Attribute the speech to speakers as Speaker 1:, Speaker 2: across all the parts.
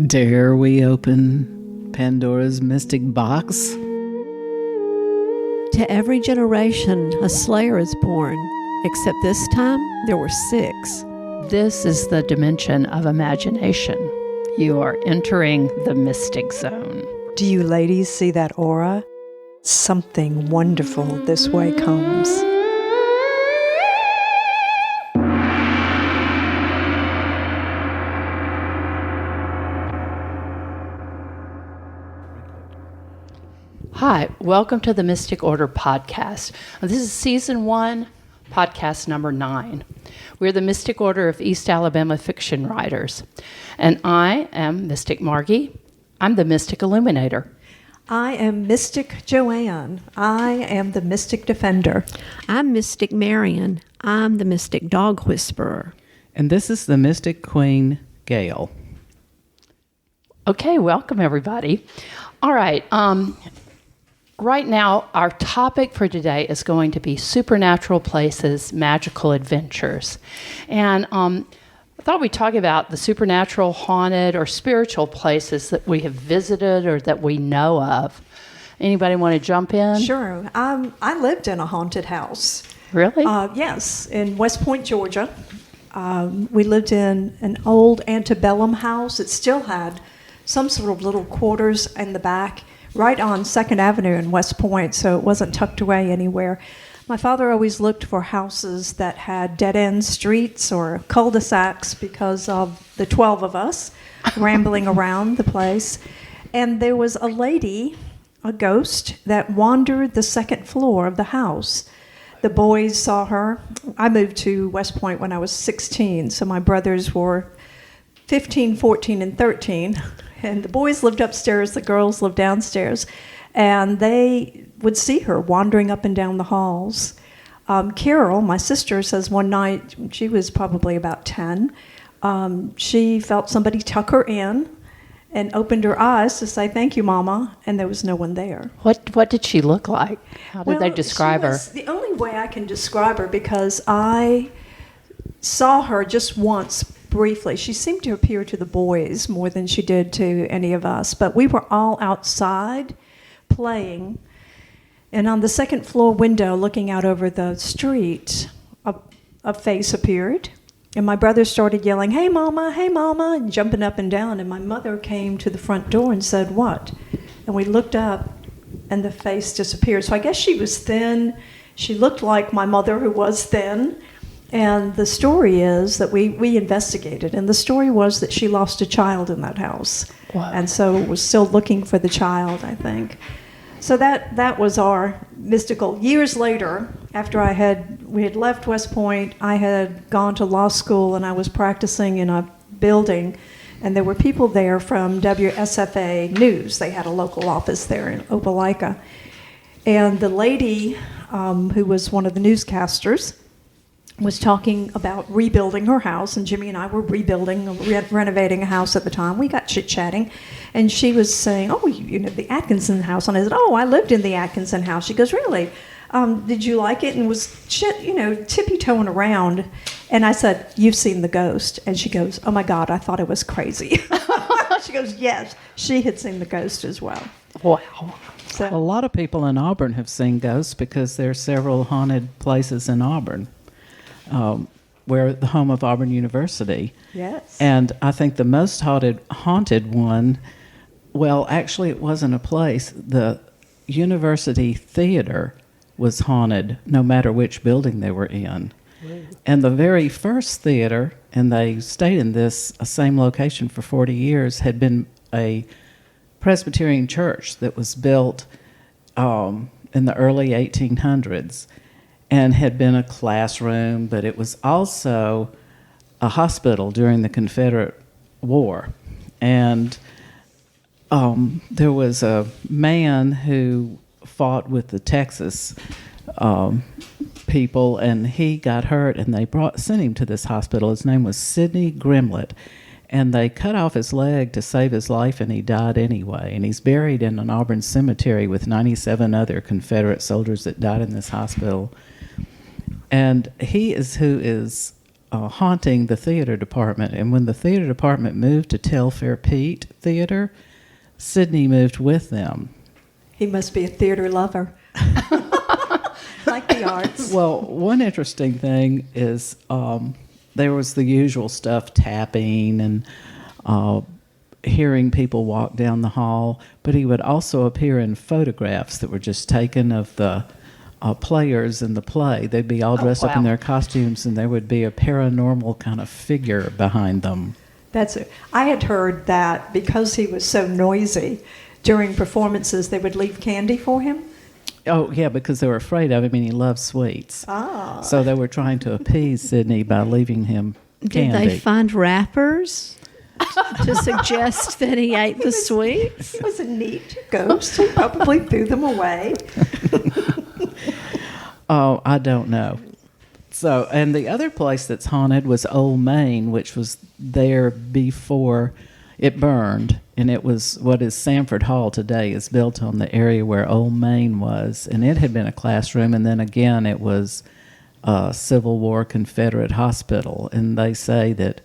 Speaker 1: Dare we open Pandora's mystic box?
Speaker 2: To every generation, a slayer is born, except this time there were 6.
Speaker 3: This is the dimension of imagination. You are entering the mystic zone.
Speaker 4: Do you ladies see that aura? Something wonderful this way comes.
Speaker 3: Hi, welcome to the Mystic Order podcast. This is season 1, podcast number 9. We're the Mystic Order of East Alabama fiction writers. And I am Mystic Margie. I'm the Mystic Illuminator.
Speaker 4: I am Mystic Joanne. I am the Mystic Defender.
Speaker 2: I'm Mystic Marian. I'm the Mystic Dog Whisperer.
Speaker 1: And this is the Mystic Queen, Gail.
Speaker 3: Okay, welcome everybody. All right, right now, our topic for today is going to be supernatural places, magical adventures. And I thought we'd talk about the supernatural, haunted, or spiritual places that we have visited or that we know of. Anybody want to jump in?
Speaker 4: Sure. I lived in a haunted house.
Speaker 3: Really?
Speaker 4: Yes, in West Point, Georgia. We lived in an old antebellum house. It still had some sort of little quarters in the back, right on 2nd Avenue in West Point, so it wasn't tucked away anywhere. My father always looked for houses that had dead-end streets or cul-de-sacs because of the 12 of us rambling around the place. And there was a lady, a ghost, that wandered the 2nd floor of the house. The boys saw her. I moved to West Point when I was 16, so my brothers were 15, 14, and 13. And the boys lived upstairs, the girls lived downstairs. And they would see her wandering up and down the halls. Carol, my sister, says one night, she was probably about 10, she felt somebody tuck her in and opened her eyes to say, "Thank you, Mama," and there was no one there.
Speaker 3: What did she look like? How did they describe her?
Speaker 4: The only way I can describe her, because I saw her just once briefly. She seemed to appear to the boys more than she did to any of us, but we were all outside playing, and on the 2nd floor window looking out over the street, a face appeared, and my brother started yelling, "Hey Mama, hey Mama," and jumping up and down, and my mother came to the front door and said, "What?" And we looked up and the face disappeared. So I guess she was thin. She looked like my mother, who was thin. And the story is that we investigated, and the story was that she lost a child in that house.
Speaker 3: Wow.
Speaker 4: And so was still looking for the child, I think. So that was our mystical. Years later, after we had left West Point, I had gone to law school, and I was practicing in a building, and there were people there from WSFA News. They had a local office there in Opelika. And the lady who was one of the newscasters was talking about rebuilding her house, and Jimmy and I were renovating a house at the time. We got chit-chatting, and she was saying, "Oh, you know, the Atkinson house." And I said, "Oh, I lived in the Atkinson house." She goes, "Really? Did you like it?" And was, tippy-toeing around. And I said, "You've seen the ghost?" And she goes, "Oh my God, I thought it was crazy." She goes, "Yes, she had seen the ghost as well."
Speaker 3: Wow.
Speaker 1: A lot of people in Auburn have seen ghosts because there are several haunted places in Auburn. We're the home of Auburn University.
Speaker 4: Yes.
Speaker 1: And I think the most haunted one, well, actually it wasn't a place. The university theater was haunted no matter which building they were in. Really? And the very first theater, and they stayed in this same location for 40 years, had been a Presbyterian church that was built in the early 1800s. And had been a classroom, but it was also a hospital during the Confederate War. And there was a man who fought with the Texas people, and he got hurt, and they sent him to this hospital. His name was Sidney Grimlett, and they cut off his leg to save his life, and he died anyway. And he's buried in an Auburn cemetery with 97 other Confederate soldiers that died in this hospital. And he is who is haunting the theater department. And when the theater department moved to Telfair Pete Theater, Sidney moved with them.
Speaker 4: He must be a theater lover. Like the arts.
Speaker 1: Well, one interesting thing is there was the usual stuff, tapping and hearing people walk down the hall, but he would also appear in photographs that were just taken of the players in the play. They'd be all dressed up in their costumes, and there would be a paranormal kind of figure behind them.
Speaker 4: I had heard that because he was so noisy during performances, they would leave candy for him.
Speaker 1: Oh, yeah, because they were afraid of him, and he loved sweets.
Speaker 4: Ah.
Speaker 1: So they were trying to appease Sidney by leaving him candy.
Speaker 2: Did they find wrappers to suggest that he ate the sweets?
Speaker 4: He was a neat ghost. He probably threw them away.
Speaker 1: Oh, I don't know. So, and the other place that's haunted was Old Main, which was there before it burned. And it was what is Sanford Hall today, is built on the area where Old Main was. And it had been a classroom, and then again it was a Civil War Confederate hospital. And they say that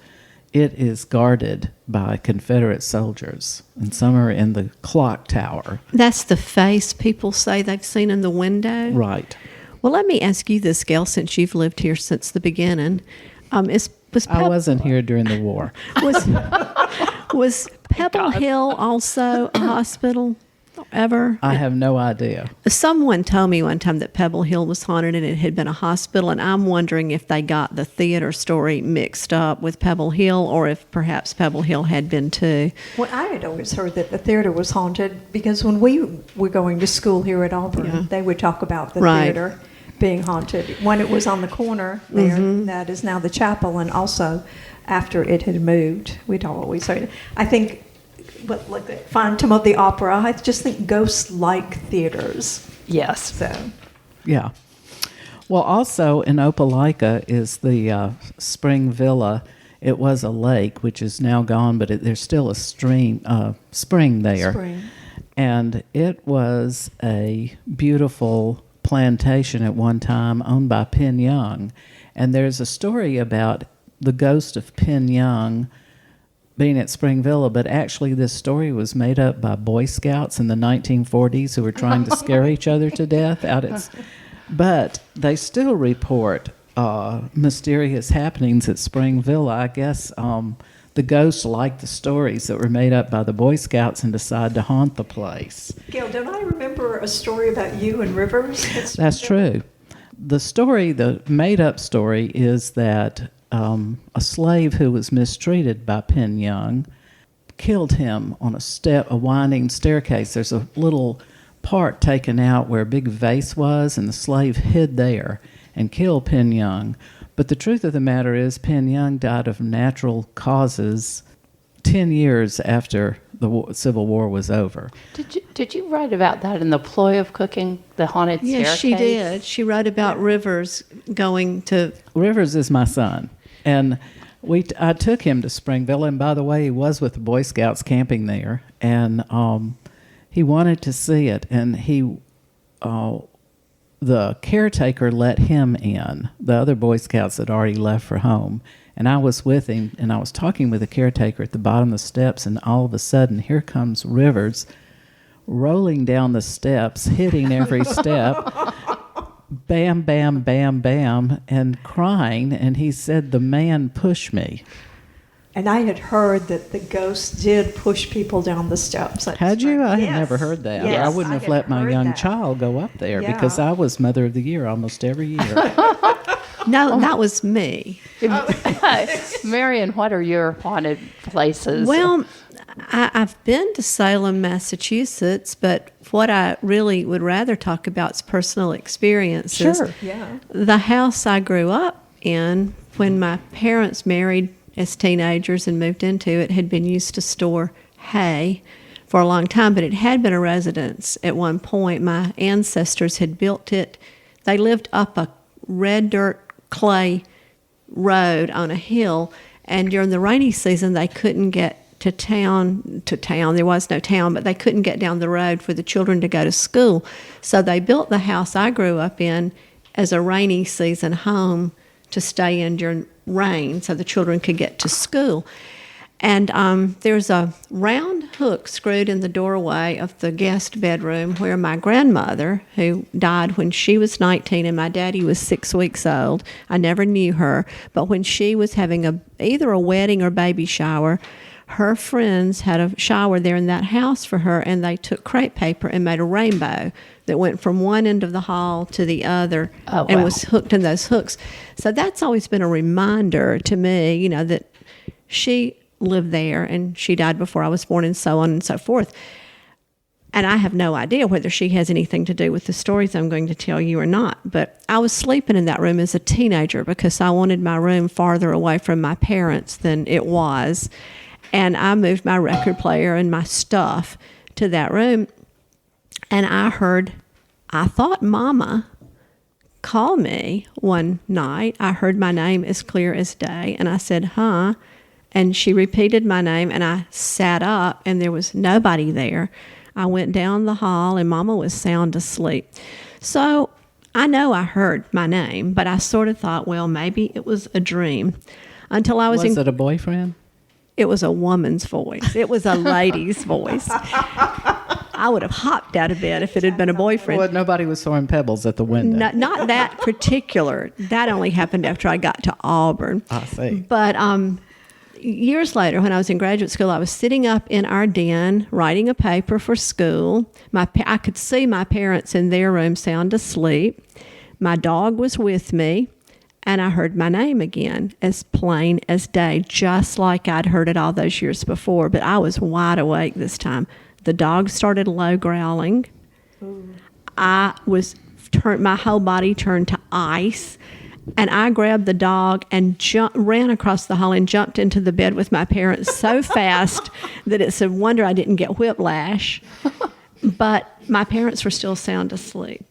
Speaker 1: it is guarded by Confederate soldiers, and some are in the clock tower.
Speaker 2: That's the face people say they've seen in the window?
Speaker 1: Right.
Speaker 2: Well, let me ask you this, Gail, since you've lived here since the beginning.
Speaker 1: I wasn't here during the war.
Speaker 2: Was Pebble Hill also a hospital ever?
Speaker 1: I have no idea.
Speaker 2: Someone told me one time that Pebble Hill was haunted and it had been a hospital, and I'm wondering if they got the theater story mixed up with Pebble Hill, or if perhaps Pebble Hill had been too.
Speaker 4: Well, I had always heard that the theater was haunted because when we were going to school here at Auburn, they would talk about the theater being haunted. When it was on the corner there, that is now the chapel, and also after it had moved, we'd always heard it. I think, but like the Phantom of the Opera, I just think ghosts like theaters.
Speaker 3: Yes.
Speaker 4: So,
Speaker 1: Yeah. Well, also in Opelika is the Spring Villa. It was a lake, which is now gone, but there's still a spring there.
Speaker 4: spring.
Speaker 1: And it was a beautiful plantation at one time owned by Penn Young. And there's a story about the ghost of Penn Young being at Spring Villa, but actually this story was made up by Boy Scouts in the 1940s who were trying to scare each other to death out at... But they still report mysterious happenings at Spring Villa. I guess the ghosts liked the stories that were made up by the Boy Scouts and decided to haunt the place.
Speaker 4: Gail, don't I remember a story about you and Rivers?
Speaker 1: That's true. The made-up story is that a slave who was mistreated by Penn Young killed him on a winding staircase. There's a little part taken out where a big vase was, and the slave hid there and killed Penn Young. But the truth of the matter is Penn Young died of natural causes 10 years after the Civil War was over.
Speaker 3: Did you write about that in The Ploy of Cooking, the haunted staircase?
Speaker 2: Yes, she did. She wrote about Rivers going to...
Speaker 1: Rivers is my son, and I took him to Springville, and by the way, he was with the Boy Scouts camping there, and he wanted to see it, and the caretaker let him in. The other Boy Scouts had already left for home, and I was with him, and I was talking with the caretaker at the bottom of the steps, and all of a sudden, here comes Rivers rolling down the steps, hitting every step, bam, bam, bam, bam, and crying, and he said, "The man pushed me."
Speaker 4: And I had heard that the ghost did push people down the steps.
Speaker 1: Had you? I had
Speaker 4: Yes.
Speaker 1: never heard that.
Speaker 4: Yes,
Speaker 1: I wouldn't have
Speaker 4: had
Speaker 1: let my
Speaker 4: heard
Speaker 1: young
Speaker 4: that.
Speaker 1: child go up there
Speaker 4: Yeah.
Speaker 1: because I was Mother of the Year almost every year.
Speaker 2: No, that was me.
Speaker 3: Marian, what are your haunted places?
Speaker 2: Well, I've been to Salem, Massachusetts, but what I really would rather talk about is personal experiences.
Speaker 3: Sure.
Speaker 4: Yeah.
Speaker 2: The house I grew up in, when my parents married as teenagers and moved into it, had been used to store hay for a long time, but it had been a residence at one point. My ancestors had built it. They lived up a red dirt clay road on a hill, and during the rainy season they couldn't get to town. There was no town, but they couldn't get down the road for the children to go to school. So they built the house I grew up in as a rainy season home to stay in during rain so the children could get to school. And there's a round hook screwed in the doorway of the guest bedroom where my grandmother, who died when she was 19 and my daddy was 6 weeks old, I never knew her, but when she was having either a wedding or baby shower, her friends had a shower there in that house for her, and they took crepe paper and made a rainbow that went from one end of the hall to the other and was hooked in those hooks. So that's always been a reminder to me, that she lived there and she died before I was born and so on and so forth. And I have no idea whether she has anything to do with the stories I'm going to tell you or not. But I was sleeping in that room as a teenager because I wanted my room farther away from my parents than it was. And I moved my record player and my stuff to that room. And I thought Mama call me one night. I heard my name as clear as day. And I said, huh? And she repeated my name, and I sat up, and there was nobody there. I went down the hall, and Mama was sound asleep. So I know I heard my name, but I sort of thought, well, maybe it was a dream. Until I was
Speaker 1: Was it a boyfriend?
Speaker 2: It was a woman's voice. It was a lady's voice. I would have hopped out of bed if it had been a boyfriend.
Speaker 1: Well, nobody was throwing pebbles at the window.
Speaker 2: Not that particular. That only happened after I got to Auburn.
Speaker 1: I see.
Speaker 2: But years later, when I was in graduate school, I was sitting up in our den writing a paper for school. I could see my parents in their room sound asleep. My dog was with me, and I heard my name again, as plain as day, just like I'd heard it all those years before. But I was wide awake this time. The dog started low growling. Ooh. My whole body turned to ice. And I grabbed the dog and ran across the hall and jumped into the bed with my parents so fast that it's a wonder I didn't get whiplash. But my parents were still sound asleep.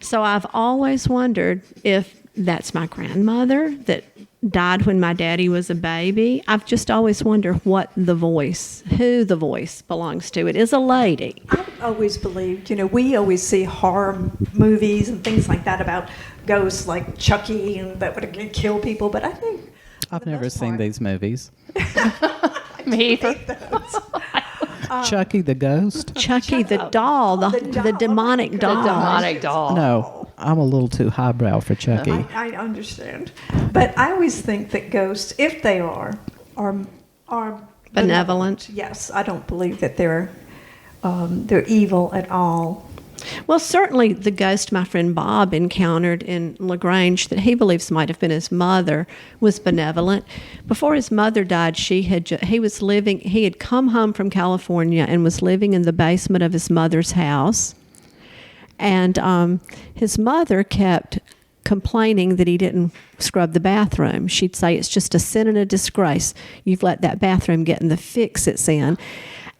Speaker 2: So I've always wondered if that's my grandmother that died when my daddy was a baby. I've just always wondered who the voice belongs to. It is a lady.
Speaker 4: I've always believed, we always see horror movies and things like that about ghosts like Chucky and that would kill people, but I think
Speaker 1: I've never seen these movies.
Speaker 3: Me either.
Speaker 1: Chucky the ghost?
Speaker 2: Chucky the doll, the demonic doll.
Speaker 3: The demonic doll.
Speaker 1: No, I'm a little too highbrow for Chucky.
Speaker 4: I understand. But I always think that ghosts, if they are
Speaker 2: benevolent.
Speaker 4: Yes, I don't believe that they're evil at all.
Speaker 2: Well, certainly the ghost my friend Bob encountered in LaGrange that he believes might have been his mother was benevolent. Before his mother died, he had come home from California and was living in the basement of his mother's house. And his mother kept complaining that he didn't scrub the bathroom. She'd say, it's just a sin and a disgrace. You've let that bathroom get in the fix it's in.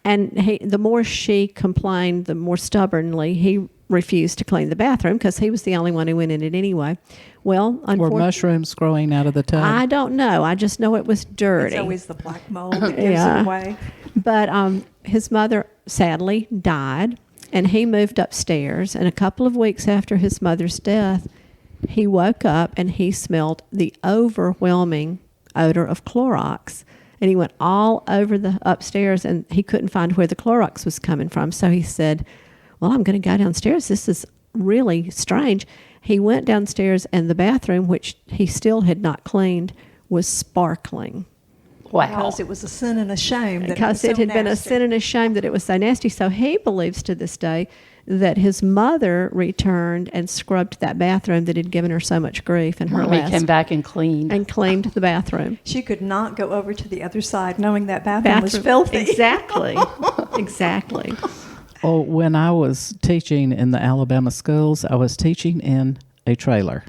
Speaker 2: And the more she complained, the more stubbornly he refused to clean the bathroom because he was the only one who went in it anyway. Well,
Speaker 1: were mushrooms growing out of the tub?
Speaker 2: I don't know. I just know it was dirty.
Speaker 4: It's always the black mold that gives it away.
Speaker 2: But his mother sadly died, and he moved upstairs. And a couple of weeks after his mother's death, he woke up and he smelled the overwhelming odor of Clorox. And he went all over the upstairs, and he couldn't find where the Clorox was coming from. So he said, well, I'm going to go downstairs. This is really strange. He went downstairs, and the bathroom, which he still had not cleaned, was sparkling.
Speaker 3: Wow.
Speaker 4: Because it was a sin and a shame.
Speaker 2: Because it had been a sin and a shame that it was so nasty. So he believes to this day that his mother returned and scrubbed that bathroom that had given her so much grief in her
Speaker 3: Mommy came back and cleaned.
Speaker 2: And cleaned the bathroom.
Speaker 4: She could not go over to the other side knowing that bathroom was filthy.
Speaker 2: Exactly. Exactly.
Speaker 1: Oh, when I was teaching in the Alabama schools, I was teaching in a trailer.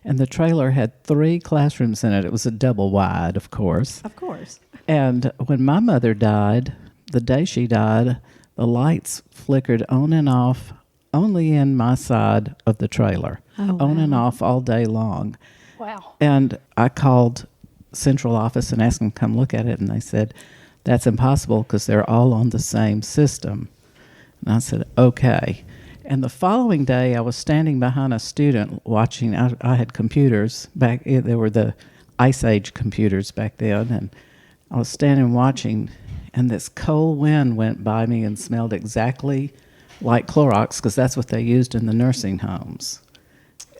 Speaker 1: And the trailer had 3 classrooms in it. It was a double wide, of course.
Speaker 4: Of course.
Speaker 1: And when my mother died, the day she died, the lights flickered on and off only in my side of the trailer.
Speaker 2: Oh, wow.
Speaker 1: On and off all day long.
Speaker 3: Wow.
Speaker 1: And I called central office and asked them to come look at it, and they said, that's impossible because they're all on the same system. And I said, okay. And the following day, I was standing behind a student watching. I had computers back. There were the Ice Age computers back then, and I was standing watching, and this cold wind went by me and smelled exactly like Clorox, because that's what they used in the nursing homes.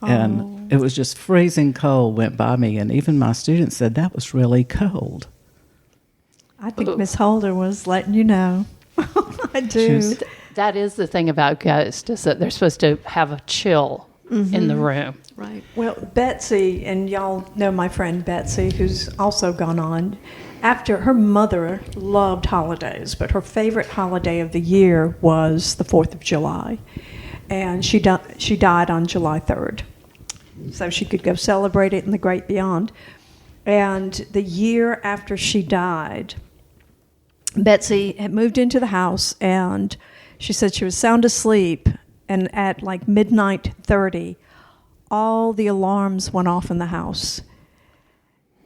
Speaker 1: And it was just freezing cold went by me, and even my students said that was really cold.
Speaker 4: I think Miss Holder was letting you know. I do.
Speaker 3: That is the thing about ghosts, is that they're supposed to have a chill in the room.
Speaker 2: Right.
Speaker 4: Well, Betsy, and y'all know my friend Betsy, who's also gone on. After her mother loved holidays, but her favorite holiday of the year was the 4th of July. And she died on July 3rd. So she could go celebrate it in the great beyond. And the year after she died, Betsy had moved into the house, and she said she was sound asleep, and at like midnight 30, all the alarms went off in the house.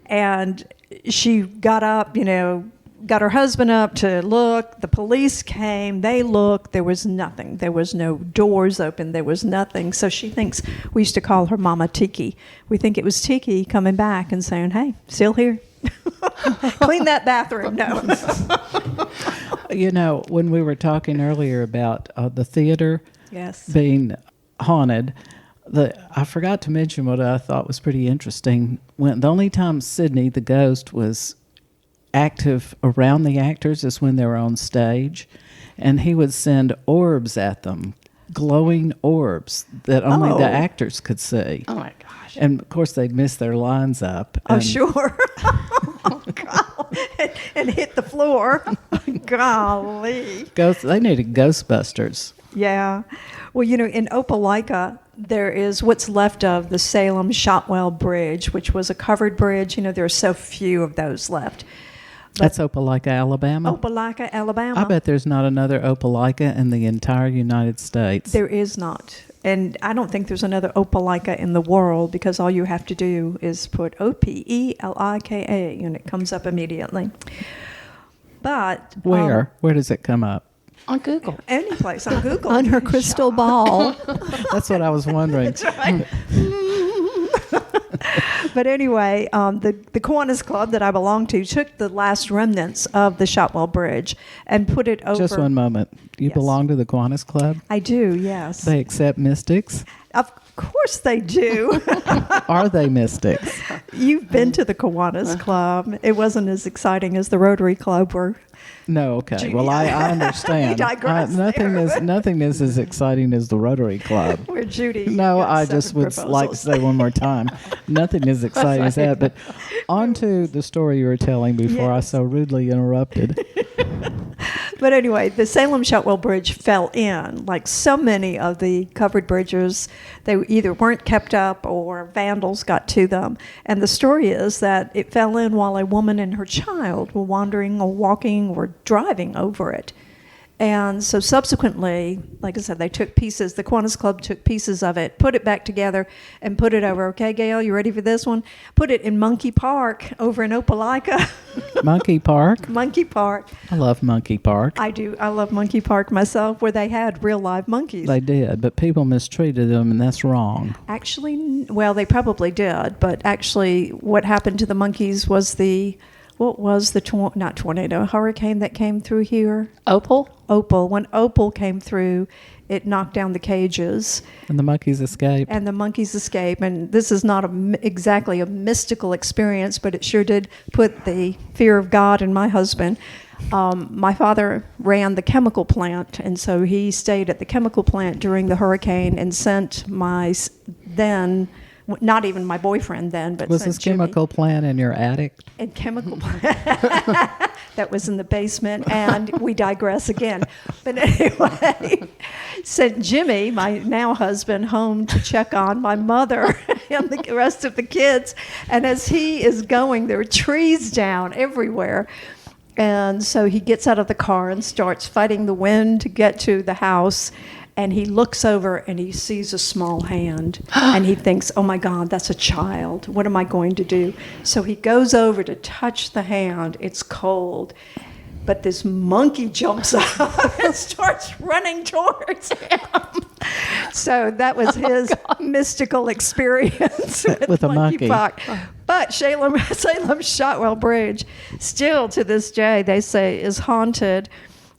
Speaker 4: And she got up, got her husband up to look. The police came. They looked. There was nothing. There was no doors open. There was nothing. So she thinks, we used to call her Mama Tiki. We think it was Tiki coming back and saying, hey, still here. Clean that bathroom. No.
Speaker 1: When we were talking earlier about the theater
Speaker 4: Yes.
Speaker 1: being haunted, I forgot to mention what I thought was pretty interesting. The only time Sidney, the ghost, was active around the actors is when they were on stage, and he would send orbs at them, glowing orbs that only the actors could see.
Speaker 3: Oh, my gosh.
Speaker 1: And, of course, they'd miss their lines up.
Speaker 4: Oh,
Speaker 1: and
Speaker 4: sure. Oh, God. And hit the floor. Golly.
Speaker 1: They needed Ghostbusters.
Speaker 4: Yeah. Well, in Opelika, there is what's left of the Salem Shotwell Bridge, which was a covered bridge. There are so few of those left.
Speaker 1: That's Opelika, Alabama?
Speaker 4: Opelika, Alabama.
Speaker 1: I bet there's not another Opelika in the entire United States.
Speaker 4: There is not. And I don't think there's another Opelika in the world, because all you have to do is put Opelika, and it comes up immediately. But
Speaker 1: Where? Where does it come up?
Speaker 3: On Google.
Speaker 4: Any place on Google.
Speaker 2: On her crystal ball.
Speaker 1: That's what I was wondering.
Speaker 4: That's right. But anyway, the Kiwanis Club that I belong to took the last remnants of the Shotwell Bridge and put it over.
Speaker 1: Just one moment. You
Speaker 4: Yes.
Speaker 1: belong to the Kiwanis Club?
Speaker 4: I do, yes.
Speaker 1: They accept mystics?
Speaker 4: Of course they do.
Speaker 1: Are they mystics?
Speaker 4: You've been to the Kiwanis Club. It wasn't as exciting as the Rotary Club were.
Speaker 1: No, okay. Well, I understand.
Speaker 4: You digress there.
Speaker 1: Nothing is as exciting as the Rotary Club.
Speaker 4: Where Judy.
Speaker 1: No,
Speaker 4: got
Speaker 1: I just
Speaker 4: 7
Speaker 1: would like to
Speaker 4: proposals.
Speaker 1: say one more time, nothing is exciting as that. But on to the story you were telling before I
Speaker 4: Yes.
Speaker 1: so rudely interrupted.
Speaker 4: But anyway, the Salem Shotwell Bridge fell in. Like so many of the covered bridges, they either weren't kept up or vandals got to them. And the story is that it fell in while a woman and her child were wandering or walking or driving over it. And so subsequently, like I said, they took pieces, the Kiwanis Club took pieces of it, put it back together, and put it over. Okay, Gail, you ready for this one? Put it in Monkey Park over in Opelika.
Speaker 1: Monkey Park?
Speaker 4: Monkey Park.
Speaker 1: I love Monkey Park.
Speaker 4: I do. I love Monkey Park myself, where they had real live monkeys.
Speaker 1: They did, but people mistreated them, and that's wrong.
Speaker 4: Actually, well, they probably did, but actually what happened to the monkeys was not tornado, hurricane that came through here?
Speaker 3: Opal?
Speaker 4: Opal. When Opal came through, it knocked down the cages,
Speaker 1: And the monkeys escaped.
Speaker 4: and the monkeys escaped. And this is not exactly a mystical experience, but it sure did put the fear of God in my husband. My father ran the chemical plant, and so he stayed at the chemical plant during the hurricane and sent then, not even my boyfriend then, but
Speaker 1: Was
Speaker 4: sent
Speaker 1: this
Speaker 4: Jimmy.
Speaker 1: chemical plant in your attic?
Speaker 4: And chemical plant that was in the basement, and we digress again. But anyway, sent Jimmy, my now husband, home to check on my mother and the rest of the kids. And as he is going, there are trees down everywhere. And so he gets out of the car and starts fighting the wind to get to the house. And he looks over and he sees a small hand. And he thinks, oh my God, that's a child. What am I going to do? So he goes over to touch the hand. It's cold. But this monkey jumps up and starts running towards him. So that was his mystical experience
Speaker 1: With a monkey.
Speaker 4: Park. But Salem Shotwell Bridge, still to this day, they say is haunted.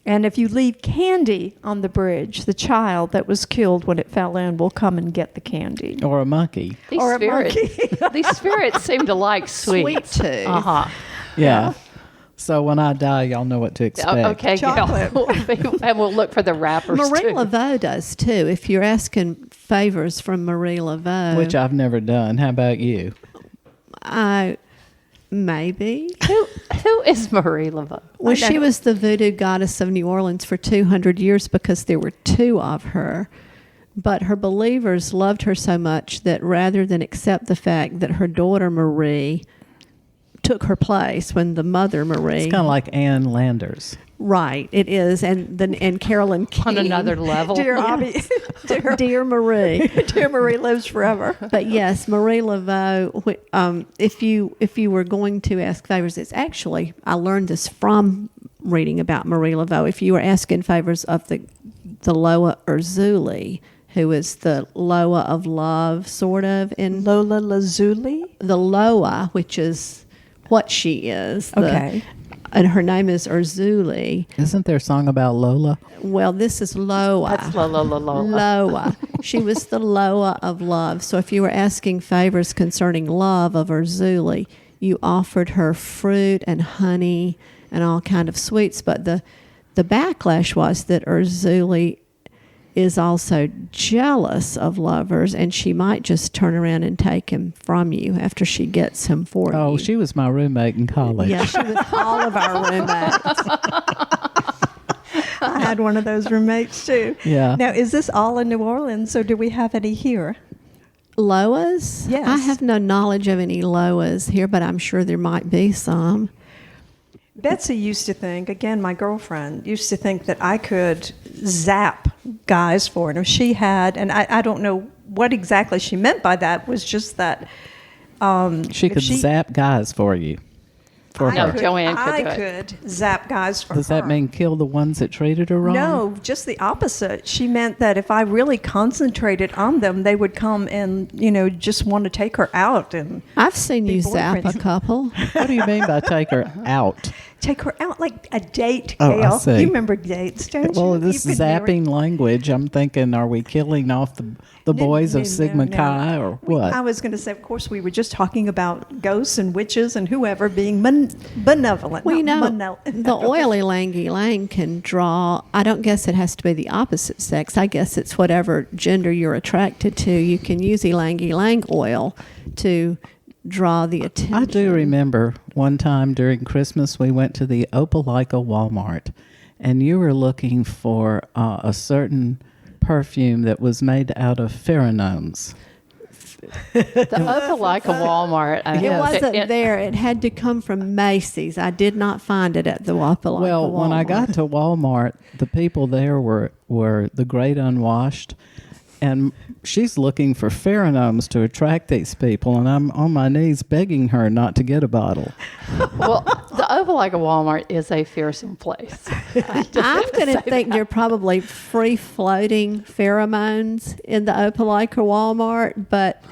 Speaker 4: And if you leave candy on the bridge, the child that was killed when it fell in will come and get the candy.
Speaker 1: Or a monkey.
Speaker 3: These
Speaker 4: Or a
Speaker 3: spirits,
Speaker 4: monkey.
Speaker 3: these spirits seem to like sweets.
Speaker 2: Sweet too.
Speaker 3: Uh-huh.
Speaker 1: Yeah. So when I die, y'all know what to expect.
Speaker 3: Okay,
Speaker 4: Chocolate.
Speaker 3: Gail. And we'll look for the wrappers
Speaker 2: Marie
Speaker 3: too.
Speaker 2: Laveau does too. If you're asking favors from Marie Laveau,
Speaker 1: Which I've never done. How about you?
Speaker 2: maybe.
Speaker 3: Who is Marie Laveau?
Speaker 2: Well,
Speaker 4: I don't
Speaker 2: she
Speaker 4: know.
Speaker 2: was the voodoo goddess of New Orleans for 200 years because there were two of her. But her believers loved her so much that rather than accept the fact that her daughter Marie took her place when the mother Marie,
Speaker 1: It's kind of like Ann Landers.
Speaker 2: right, it is, and Carolyn King,
Speaker 3: On another level.
Speaker 4: Dear Abby,
Speaker 2: dear Marie.
Speaker 4: dear Marie lives forever.
Speaker 2: But yes, Marie Laveau. If you were going to ask favors, it's actually, I learned this from reading about Marie Laveau. If you were asking favors of the Loa Urzuli, who is the Loa of Love, sort of, in
Speaker 4: Lola Lazuli?
Speaker 2: the Loa, which is what she is.
Speaker 4: Okay.
Speaker 2: And her name is Urzuli.
Speaker 1: Isn't there a song about Lola?
Speaker 2: Well, this is Loa.
Speaker 3: That's Lola.
Speaker 2: Loa. She was the Loa of Love. So if you were asking favors concerning love of Urzuli, you offered her fruit and honey and all kind of sweets. But the backlash was that Urzuli is also jealous of lovers, and she might just turn around and take him from you after she gets him for you.
Speaker 1: Oh, she was my roommate in college.
Speaker 2: Yeah, she was all of our roommates.
Speaker 4: I had one of those roommates too.
Speaker 1: Yeah.
Speaker 4: Now, is this all in New Orleans, or do we have any here?
Speaker 2: Loas?
Speaker 4: Yes.
Speaker 2: I have no knowledge of any Loas here, but I'm sure there might be some.
Speaker 4: Betsy used to think, again, my girlfriend used to think that I could zap guys for her. She had, and I don't know what exactly she meant by that, was just that
Speaker 1: She
Speaker 4: if
Speaker 1: could zap guys for you. For
Speaker 3: No,
Speaker 1: her.
Speaker 3: Joanne could
Speaker 4: I
Speaker 3: do it.
Speaker 4: could zap guys for
Speaker 1: Does
Speaker 4: her.
Speaker 1: that mean kill the ones that treated her wrong?
Speaker 4: No, just the opposite. She meant that if I really concentrated on them, they would come and, just want to take her out and
Speaker 2: I've seen
Speaker 4: Be
Speaker 2: you zap a
Speaker 4: boyfriends.
Speaker 2: couple.
Speaker 1: What do you mean by take her out?
Speaker 4: take her out like a date,
Speaker 1: Oh, I
Speaker 4: Gail.
Speaker 1: see.
Speaker 4: You remember dates, don't you?
Speaker 1: Well, this
Speaker 4: You've been married.
Speaker 1: zapping language, I'm thinking, are we killing off the boys
Speaker 4: No,
Speaker 1: of Sigma
Speaker 4: no.
Speaker 1: Chi or what?
Speaker 4: I was going to say, of course, we were just talking about ghosts and witches and whoever being benevolent.
Speaker 2: Well,
Speaker 4: not
Speaker 2: the YlangYlang can draw. I don't guess it has to be the opposite sex. I guess it's whatever gender you're attracted to. You can use YlangYlang oil to draw the attention.
Speaker 1: I do remember one time during Christmas we went to the Opelika Walmart, and you were looking for a certain perfume that was made out of pheromones.
Speaker 3: The Opelika Walmart.
Speaker 2: It wasn't there. It had to come from Macy's. I did not find it at the Opelika
Speaker 1: Well, when I
Speaker 2: Walmart.
Speaker 1: got to Walmart, the people there were the great unwashed, and she's looking for pheromones to attract these people, and I'm on my knees begging her not to get a bottle.
Speaker 3: Well, the Opelika Walmart is a fearsome place.
Speaker 2: I'm going to think there are probably free floating pheromones in the Opelika Walmart, but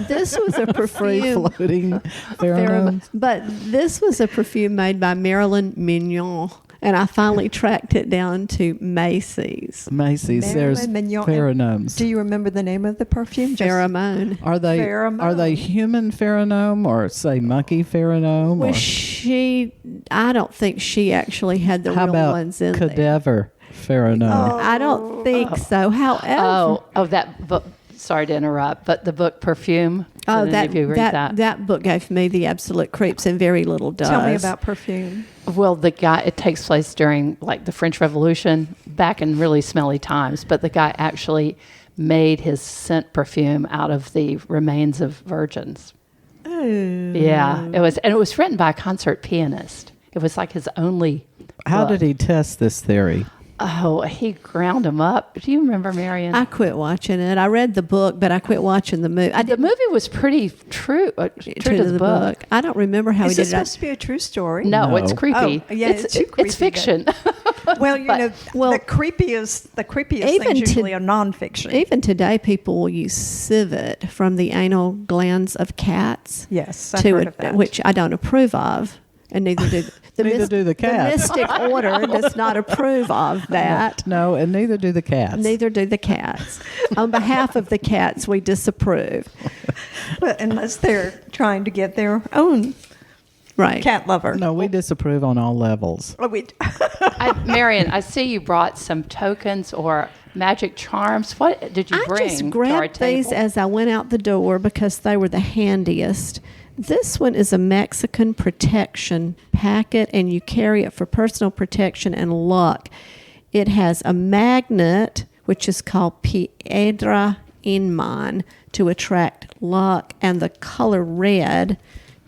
Speaker 2: this was a
Speaker 1: Free
Speaker 2: perfume.
Speaker 1: floating pheromones.
Speaker 2: But this was a perfume made by Marilyn Mignon, and I finally tracked it down to Macy's.
Speaker 1: Macy's, there's
Speaker 4: Marilyn Mignon.
Speaker 1: pheromones.
Speaker 4: Do you remember the name of the perfume? Just-
Speaker 2: Pheromone.
Speaker 1: Are they
Speaker 4: Pheromone.
Speaker 1: human pheromone or say monkey pheromone?
Speaker 2: Well,
Speaker 1: Or
Speaker 2: I don't think she actually had the
Speaker 1: how
Speaker 2: real
Speaker 1: about
Speaker 2: ones in there.
Speaker 1: cadaver pheromone?
Speaker 2: I don't think so. However,
Speaker 3: That book. Sorry to interrupt, but the book Perfume.
Speaker 2: oh,
Speaker 3: Did any of you read
Speaker 2: that book gave me the absolute creeps, and very little does.
Speaker 4: Tell me about perfume.
Speaker 3: Well, the guy, it takes place during like the French Revolution, back in really smelly times, but the guy actually made his scent perfume out of the remains of virgins.
Speaker 4: Oh.
Speaker 3: Yeah, it was written by a concert pianist. It was like his only
Speaker 1: How
Speaker 3: book.
Speaker 1: did he test this theory?
Speaker 3: Oh, he ground them up. Do you remember, Marian?
Speaker 2: I quit watching it. I read the book, but I quit watching the movie.
Speaker 3: The movie was pretty true to the book.
Speaker 2: I don't remember how
Speaker 4: Is
Speaker 2: he did
Speaker 4: this
Speaker 2: it.
Speaker 4: supposed to be a true story?
Speaker 3: No,
Speaker 1: No.
Speaker 3: it's creepy.
Speaker 4: Oh, yeah, it's too creepy,
Speaker 3: It's fiction.
Speaker 4: Well, you
Speaker 3: But-
Speaker 4: know,
Speaker 2: well,
Speaker 4: the creepiest
Speaker 2: even
Speaker 4: things
Speaker 2: to-
Speaker 4: usually are nonfiction.
Speaker 2: Even today, people will use civet from the anal glands of cats.
Speaker 4: Yes, I've heard of that.
Speaker 2: Which I don't approve of, and neither do
Speaker 1: Neither do the cats.
Speaker 2: The Mystic Order does not approve of that.
Speaker 1: No, and neither do the cats.
Speaker 2: Neither do the cats. On behalf of the cats, we disapprove.
Speaker 4: But unless they're trying to get their own
Speaker 2: Right.
Speaker 4: cat lover.
Speaker 1: No, we disapprove on all levels.
Speaker 4: Oh, we,
Speaker 3: Marian, I see you brought some tokens or magic charms. What did you bring
Speaker 2: I just
Speaker 3: to our
Speaker 2: grabbed these
Speaker 3: table?
Speaker 2: as I went out the door because they were the handiest. This one is a Mexican protection packet, and you carry it for personal protection and luck. It has a magnet, which is called Piedra Inman, to attract luck, and the color red.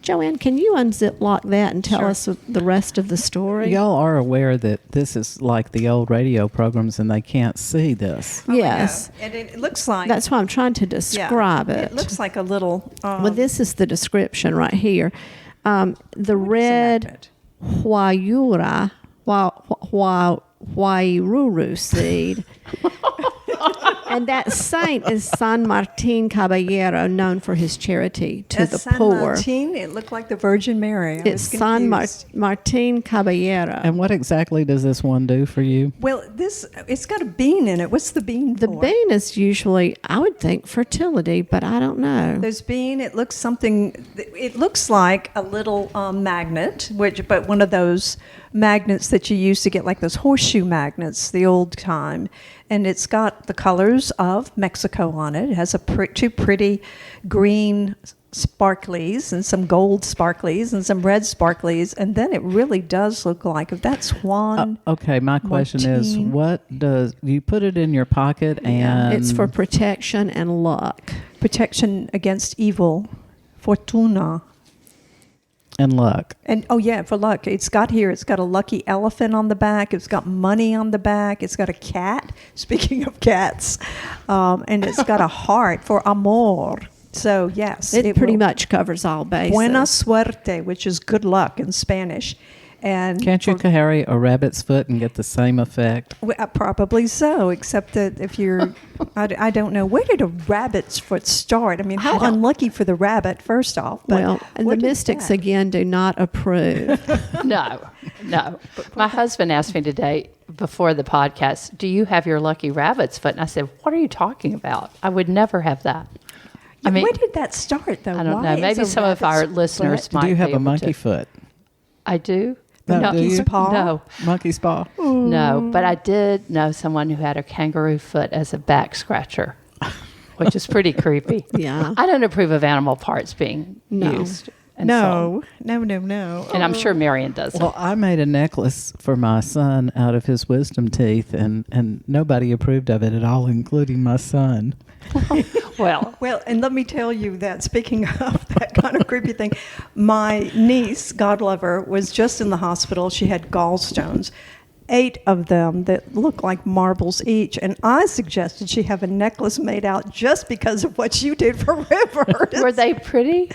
Speaker 2: Joanne, can you unzip-lock that and tell us the rest of the story?
Speaker 1: Y'all are aware that this is like the old radio programs and they can't see this.
Speaker 2: Yes.
Speaker 4: and it looks like
Speaker 2: That's why I'm trying to describe it.
Speaker 4: It looks like a little.
Speaker 2: Well, this is the description right here. The red
Speaker 4: magnet?
Speaker 2: Huayura, Huayruru seed. And that saint is San Martin Caballero, known for his charity to
Speaker 4: That's
Speaker 2: the
Speaker 4: San
Speaker 2: poor.
Speaker 4: Martin. It looked like the Virgin Mary.
Speaker 2: It's San Martin Caballero.
Speaker 1: And what exactly does this one do for you?
Speaker 4: Well, it's got a bean in it. What's the bean
Speaker 2: The
Speaker 4: for?
Speaker 2: bean is usually, I would think, fertility, but I don't know.
Speaker 4: There's bean. It looks something. It looks like a little magnet, but one of those magnets that you used to get, like those horseshoe magnets, the old time. And it's got the colors of Mexico on it. It has two pretty green sparklies and some gold sparklies and some red sparklies. And then it really does look like, if that's Juan.
Speaker 1: Okay, my question is,
Speaker 4: Martin.
Speaker 1: what does you put it in your pocket and
Speaker 2: It's for protection and luck.
Speaker 4: Protection against evil. Fortuna.
Speaker 1: and luck?
Speaker 4: And oh yeah, for luck. It's got a lucky elephant on the back. It's got money on the back. It's got a cat. Speaking of cats, and it's got a heart for amor. So yes,
Speaker 2: It pretty
Speaker 4: will-
Speaker 2: much covers all bases.
Speaker 4: Buena suerte, which is good luck in Spanish. And
Speaker 1: Can't you carry a rabbit's foot and get the same effect?
Speaker 4: Probably so, except that if you're, I don't know, where did a rabbit's foot start? I mean, how unlucky for the rabbit, first off. But
Speaker 2: Well, and the
Speaker 4: what is
Speaker 2: mystics
Speaker 4: that?
Speaker 2: again do not approve.
Speaker 3: No. My husband asked me today before the podcast, do you have your lucky rabbit's foot? And I said, what are you talking about? I would never have that. I mean,
Speaker 4: where did that start, though?
Speaker 3: I don't
Speaker 4: Why
Speaker 3: know.
Speaker 4: is
Speaker 3: Maybe
Speaker 4: a
Speaker 3: some of our
Speaker 4: rabbit's
Speaker 3: listeners
Speaker 4: foot-
Speaker 3: might
Speaker 1: Do you have
Speaker 3: be
Speaker 1: a
Speaker 3: able
Speaker 1: monkey
Speaker 3: to.
Speaker 1: foot?
Speaker 3: I do.
Speaker 1: No,
Speaker 3: no,
Speaker 1: do you?
Speaker 4: paw?
Speaker 3: No,
Speaker 1: Monkey's paw?
Speaker 3: no, but I did know someone who had a kangaroo foot as a back scratcher, which is pretty creepy.
Speaker 2: Yeah.
Speaker 3: I don't approve of animal parts being
Speaker 2: No.
Speaker 3: used. And sold.
Speaker 4: No.
Speaker 3: And I'm sure Marian doesn't.
Speaker 1: Well, I made a necklace for my son out of his wisdom teeth, and nobody approved of it at all, including my son.
Speaker 3: Well,
Speaker 4: Well, and let me tell you that, speaking of that kind of creepy thing, my niece, God love her, was just in the hospital. She had gallstones, 8 of them that look like marbles each. And I suggested she have a necklace made out just because of what you did for Rivers.
Speaker 3: were they pretty?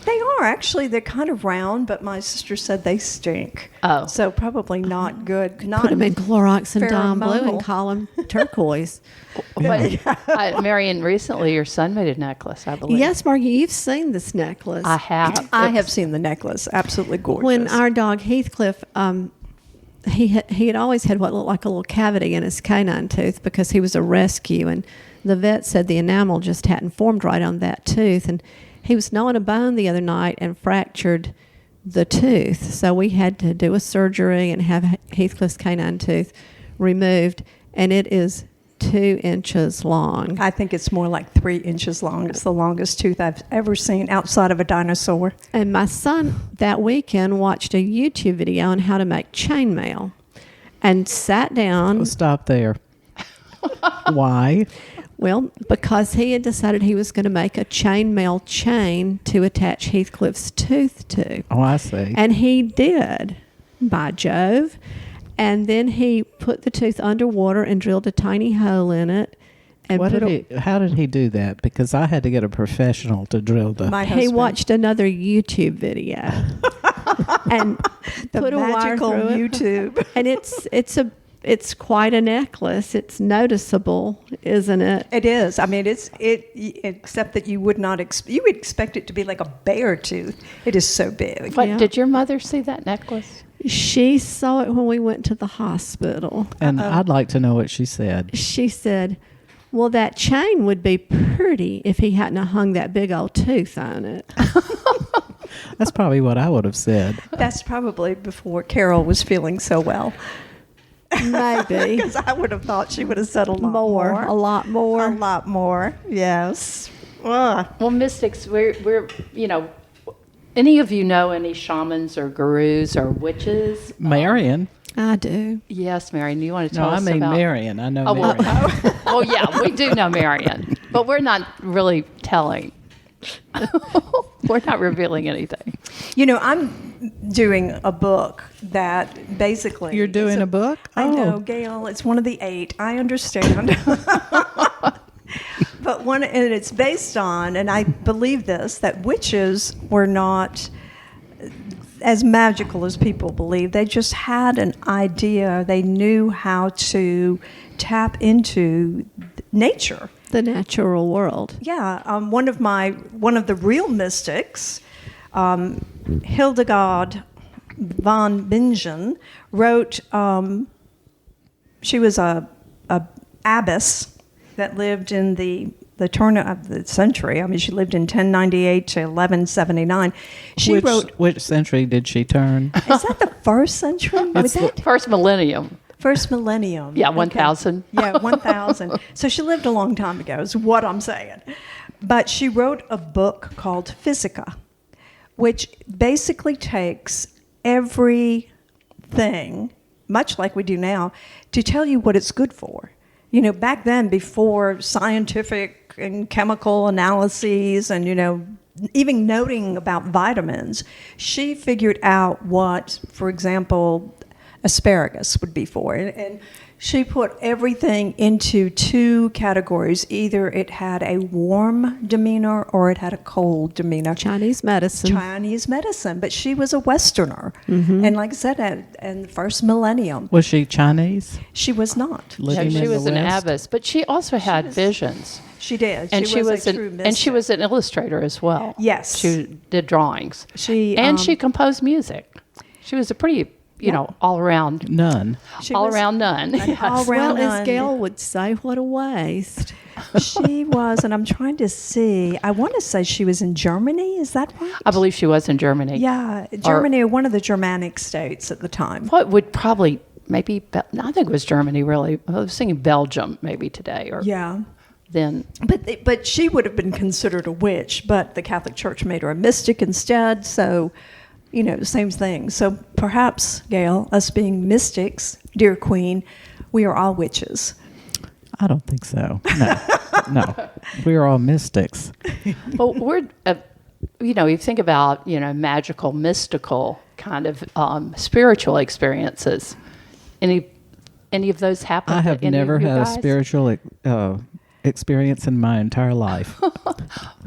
Speaker 4: They are, actually. They're kind of round, but my sister said they stink.
Speaker 3: Oh.
Speaker 4: So probably not good. Not
Speaker 2: Put them in Clorox and Dawn Blue
Speaker 4: pheromonal.
Speaker 2: and call them turquoise.
Speaker 3: But Marian, recently your son made a necklace, I believe.
Speaker 2: Yes, Margie, you've seen this necklace.
Speaker 3: I have.
Speaker 4: I have seen the necklace. Absolutely gorgeous.
Speaker 2: When our dog Heathcliff, he had always had what looked like a little cavity in his canine tooth because he was a rescue, and the vet said the enamel just hadn't formed right on that tooth, and he was gnawing a bone the other night and fractured the tooth. So we had to do a surgery and have Heathcliff's canine tooth removed, and it is 2 inches long.
Speaker 4: I think it's more like 3 inches long. It's the longest tooth I've ever seen outside of a dinosaur.
Speaker 2: And my son that weekend watched a YouTube video on how to make chainmail and sat down.
Speaker 1: Oh, stop there. Why?
Speaker 2: Well, because he had decided he was going to make a chainmail chain to attach Heathcliff's tooth to.
Speaker 1: Oh, I see.
Speaker 2: And he did, by Jove. And then he put the tooth underwater and drilled a tiny hole in it. And
Speaker 1: How did he do that? Because I had to get a professional to drill the.
Speaker 4: My
Speaker 2: he
Speaker 4: husband.
Speaker 2: watched another YouTube video and
Speaker 4: The
Speaker 2: put a wire
Speaker 4: magical
Speaker 2: through it.
Speaker 4: YouTube.
Speaker 2: And it's quite a necklace. It's noticeable, isn't it?
Speaker 4: It is. I mean, except that you would not you would expect it to be like a bear tooth. It is so big.
Speaker 3: What,
Speaker 2: Yeah.
Speaker 3: did your mother see that necklace?
Speaker 2: She saw it when we went to the hospital.
Speaker 1: And I'd like to know what she said.
Speaker 2: She said, well, that chain would be pretty if he hadn't hung that big old tooth on it.
Speaker 1: That's probably what I would have said.
Speaker 4: That's probably before Carol was feeling so well.
Speaker 2: Maybe.
Speaker 4: Because I would have thought she would have said a lot
Speaker 2: More. A lot more.
Speaker 4: A lot more. Yes. Ugh.
Speaker 3: Well, mystics, we're any of you know any shamans or gurus or witches?
Speaker 1: Marian.
Speaker 2: I do.
Speaker 3: Yes, Marian. You want to
Speaker 1: No,
Speaker 3: tell
Speaker 1: I
Speaker 3: us
Speaker 1: mean
Speaker 3: about?
Speaker 1: Marian. I know
Speaker 3: Oh, well,
Speaker 1: Marian.
Speaker 3: oh, yeah, we do know Marian, but we're not really telling. We're not revealing anything.
Speaker 4: You know, I'm doing a book that basically.
Speaker 1: You're doing a book?
Speaker 4: I know,
Speaker 1: Oh.
Speaker 4: Gail. It's one of the 8. I understand. But and it's based on, and I believe this, that witches were not as magical as people believe. They just had an idea. They knew how to tap into nature.
Speaker 2: The natural world.
Speaker 4: Yeah, one of the real mystics, Hildegard von Bingen, wrote. She was a abbess that lived in the turn of the century. I mean, she lived in 1098 to 1179. She wrote.
Speaker 1: Which century did she turn?
Speaker 4: Is that the first century? Was that
Speaker 3: First millennium.
Speaker 4: first millennium?
Speaker 3: Yeah,
Speaker 4: Okay.
Speaker 3: 1000.
Speaker 4: Yeah, 1000. So she lived a long time ago, is what I'm saying. But she wrote a book called Physica, which basically takes everything, much like we do now, to tell you what it's good for. You know, back then, before scientific and chemical analyses and, even noting about vitamins, she figured out what, for example, asparagus would be for. And she put everything into 2 categories. Either it had a warm demeanor or it had a cold demeanor.
Speaker 2: Chinese medicine.
Speaker 4: Chinese medicine. But she was a Westerner. And like I said, in the first millennium,
Speaker 1: Was she Chinese?
Speaker 4: she was not.
Speaker 3: No,
Speaker 1: Living
Speaker 3: she
Speaker 1: in
Speaker 3: was
Speaker 1: the
Speaker 3: an
Speaker 1: West?
Speaker 3: abbess, but she also had visions.
Speaker 4: She did.
Speaker 3: And she was
Speaker 4: a true
Speaker 3: and she
Speaker 4: mystic.
Speaker 3: was an illustrator as well.
Speaker 4: Yes.
Speaker 3: She did drawings.
Speaker 4: She,
Speaker 3: she composed music. She was a pretty, all around
Speaker 1: None.
Speaker 4: she
Speaker 3: all
Speaker 4: was
Speaker 3: around nun.
Speaker 4: an
Speaker 3: Yes.
Speaker 4: all-round
Speaker 2: Well, as
Speaker 4: nun.
Speaker 2: Gail would say, what a waste.
Speaker 4: She was, and I'm trying to see, I want to say she was in Germany. Is that right?
Speaker 3: I believe she was in Germany.
Speaker 4: Yeah, Germany, one of the Germanic states at the time.
Speaker 3: What would probably maybe I think it was Germany really. I was thinking Belgium maybe today or
Speaker 4: Yeah.
Speaker 3: then.
Speaker 4: But she would have been considered a witch, but the Catholic Church made her a mystic instead. So, same thing. So perhaps, Gail, us being mystics, dear Queen, we are all witches.
Speaker 1: I don't think so. No. No. We're all mystics.
Speaker 3: Well, we're you think about magical, mystical kind of spiritual experiences. Any of those happen?
Speaker 1: I
Speaker 3: to
Speaker 1: have
Speaker 3: any of
Speaker 1: never
Speaker 3: you
Speaker 1: had a
Speaker 3: guys?
Speaker 1: spiritual experience in my entire life.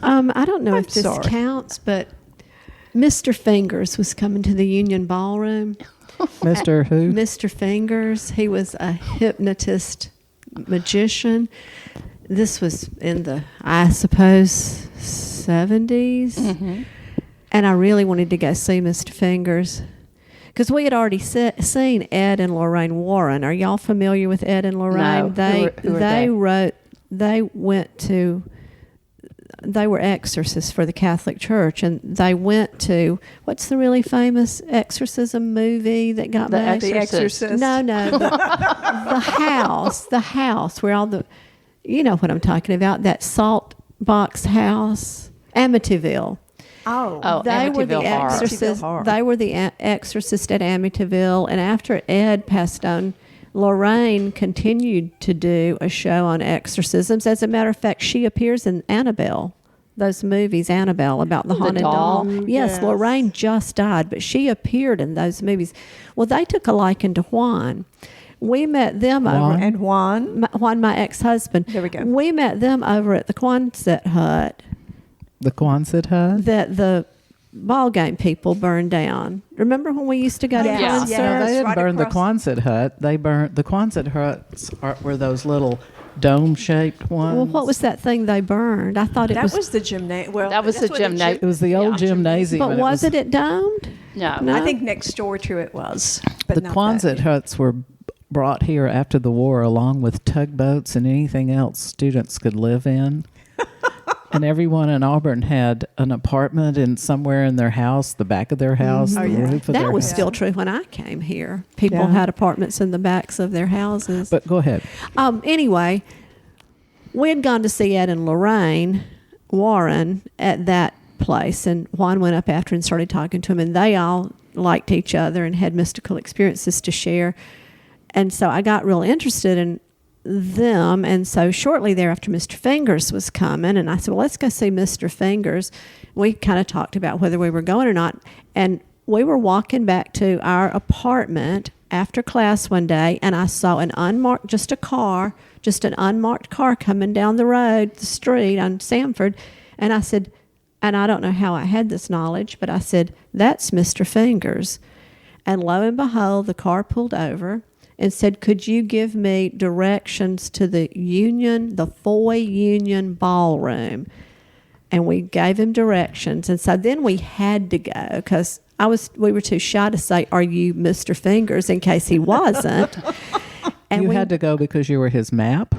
Speaker 2: I don't know
Speaker 4: I'm
Speaker 2: if this
Speaker 4: sorry.
Speaker 2: counts, but Mr. Fingers was coming to the Union Ballroom.
Speaker 1: Mr. Who?
Speaker 2: Mr. Fingers, he was a hypnotist magician. This was in the, I suppose, 70s.
Speaker 3: Mm-hmm.
Speaker 2: And I really wanted to go see Mr. Fingers because we had already seen Ed and Lorraine Warren. Are y'all familiar with Ed and Lorraine?
Speaker 3: No. Who are they?
Speaker 2: They were exorcists for the Catholic Church, and they went to, what's the really famous exorcism movie that got
Speaker 3: The
Speaker 2: made?
Speaker 4: The Exorcist.
Speaker 2: No, the house where all the, you know what I'm talking about, that salt box house, Amityville.
Speaker 3: Oh,
Speaker 2: They were the
Speaker 3: Amityville Horror.
Speaker 2: exorcists.
Speaker 4: Amityville Horror.
Speaker 2: They were the exorcist at Amityville, and after Ed passed on, Lorraine continued to do a show on exorcisms. As a matter of fact, she appears in Annabelle, those movies, Annabelle, about the haunted
Speaker 3: doll?
Speaker 2: doll. Yes,
Speaker 4: Yes.
Speaker 2: Lorraine just died, but she appeared in those movies. Well, they took a liking to Juan. We met them over
Speaker 4: And Juan.
Speaker 2: Juan, my ex-husband.
Speaker 4: There we go.
Speaker 2: We met them over at the Quonset hut
Speaker 1: The Quonset hut?
Speaker 2: that the ball game people burned down. Remember when we used to go to
Speaker 4: Yes,
Speaker 2: concerts?
Speaker 4: yes.
Speaker 1: No, they didn't
Speaker 4: right
Speaker 1: burn the
Speaker 4: across-
Speaker 1: Quonset hut. They burnt the Quonset huts were those little dome-shaped ones.
Speaker 2: Well, what was that thing they burned? I thought it
Speaker 4: That
Speaker 2: was.
Speaker 4: was the gymnasium. Well,
Speaker 3: That was
Speaker 4: that's
Speaker 3: the
Speaker 4: what
Speaker 3: gymnasium.
Speaker 1: It was the old
Speaker 3: Yeah.
Speaker 1: gymnasium.
Speaker 2: But
Speaker 1: and
Speaker 2: was it domed?
Speaker 3: No.
Speaker 2: No.
Speaker 4: I think next door to it was. But
Speaker 1: The
Speaker 4: not
Speaker 1: Quonset
Speaker 4: that.
Speaker 1: huts were brought here after the war, along with tugboats and anything else students could live in. And everyone in Auburn had an apartment in somewhere in their house, the back of their house,
Speaker 4: Oh,
Speaker 1: the
Speaker 4: yeah.
Speaker 1: roof of their
Speaker 2: That was
Speaker 1: house.
Speaker 2: still true when I came here. People
Speaker 4: Yeah.
Speaker 2: had apartments in the backs of their houses.
Speaker 1: But go ahead.
Speaker 2: Anyway, we had gone to see Ed and Lorraine Warren at that place, and Juan went up after and started talking to him, and they all liked each other and had mystical experiences to share. And so I got real interested in them, and so shortly thereafter Mr. Fingers was coming, and I said, well, let's go see Mr. Fingers. We kind of talked about whether we were going or not, and we were walking back to our apartment after class one day, and I saw an unmarked, just an unmarked car coming down the road, the street on Sanford, and I said, and I don't know how I had this knowledge, but I said, that's Mr. Fingers. And lo and behold, the car pulled over and said, could you give me directions to the Foy Union Ballroom? And we gave him directions. And so then we had to go because we were too shy to say, are you Mr. Fingers, in case he wasn't. And
Speaker 1: You
Speaker 2: we
Speaker 1: had to go because you were his map?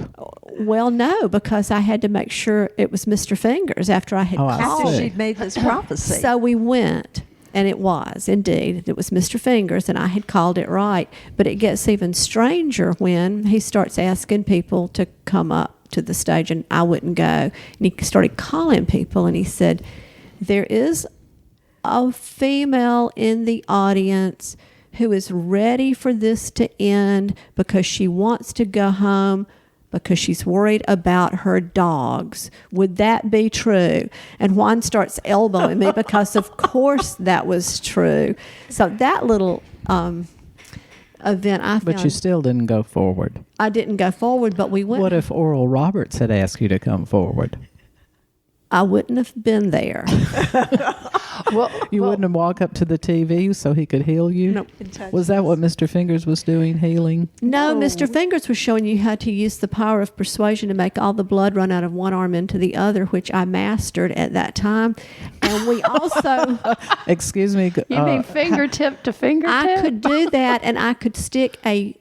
Speaker 2: Well, no, because I had to make sure it was Mr. Fingers after I had
Speaker 1: Oh, I
Speaker 2: called.
Speaker 4: After
Speaker 1: see.
Speaker 4: she'd made this prophecy.
Speaker 2: So we went, and it was indeed. It was Mr. Fingers, and I had called it right. But it gets even stranger when he starts asking people to come up to the stage, and I wouldn't go. And he started calling people, and he said, there is a female in the audience who is ready for this to end because she wants to go home because she's worried about her dogs. Would that be true? And Juan starts elbowing me because, of course, that was true. So that little event I found,
Speaker 1: But you still didn't go forward.
Speaker 2: I didn't go forward, but we went.
Speaker 1: What if Oral Roberts had asked you to come forward?
Speaker 2: I wouldn't have been there.
Speaker 3: Well,
Speaker 1: You wouldn't have walked up to the TV so he could heal you?
Speaker 2: Nope.
Speaker 1: Was that what Mr. Fingers was doing, healing?
Speaker 2: No,
Speaker 4: No.
Speaker 2: Mr. Fingers was showing you how to use the power of persuasion to make all the blood run out of one arm into the other, which I mastered at that time. And we also,
Speaker 1: Excuse me.
Speaker 3: you mean fingertip to fingertip?
Speaker 2: I could do that, and I could stick a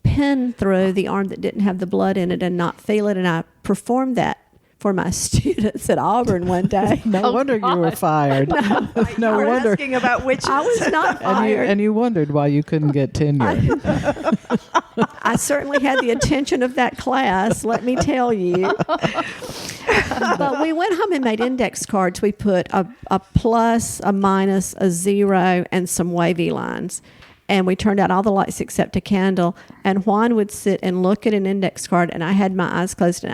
Speaker 2: pin through the arm that didn't have the blood in it and not feel it. And I performed that for my students at Auburn one day.
Speaker 1: No wonder you were fired. No
Speaker 4: You were
Speaker 1: wonder.
Speaker 4: asking about witches.
Speaker 2: I was not fired.
Speaker 1: And you wondered why you couldn't get tenure.
Speaker 2: I certainly had the attention of that class, let me tell you. But we went home and made index cards. We put a plus, a minus, a zero, and some wavy lines. And we turned out all the lights except a candle. And Juan would sit and look at an index card, and I had my eyes closed, and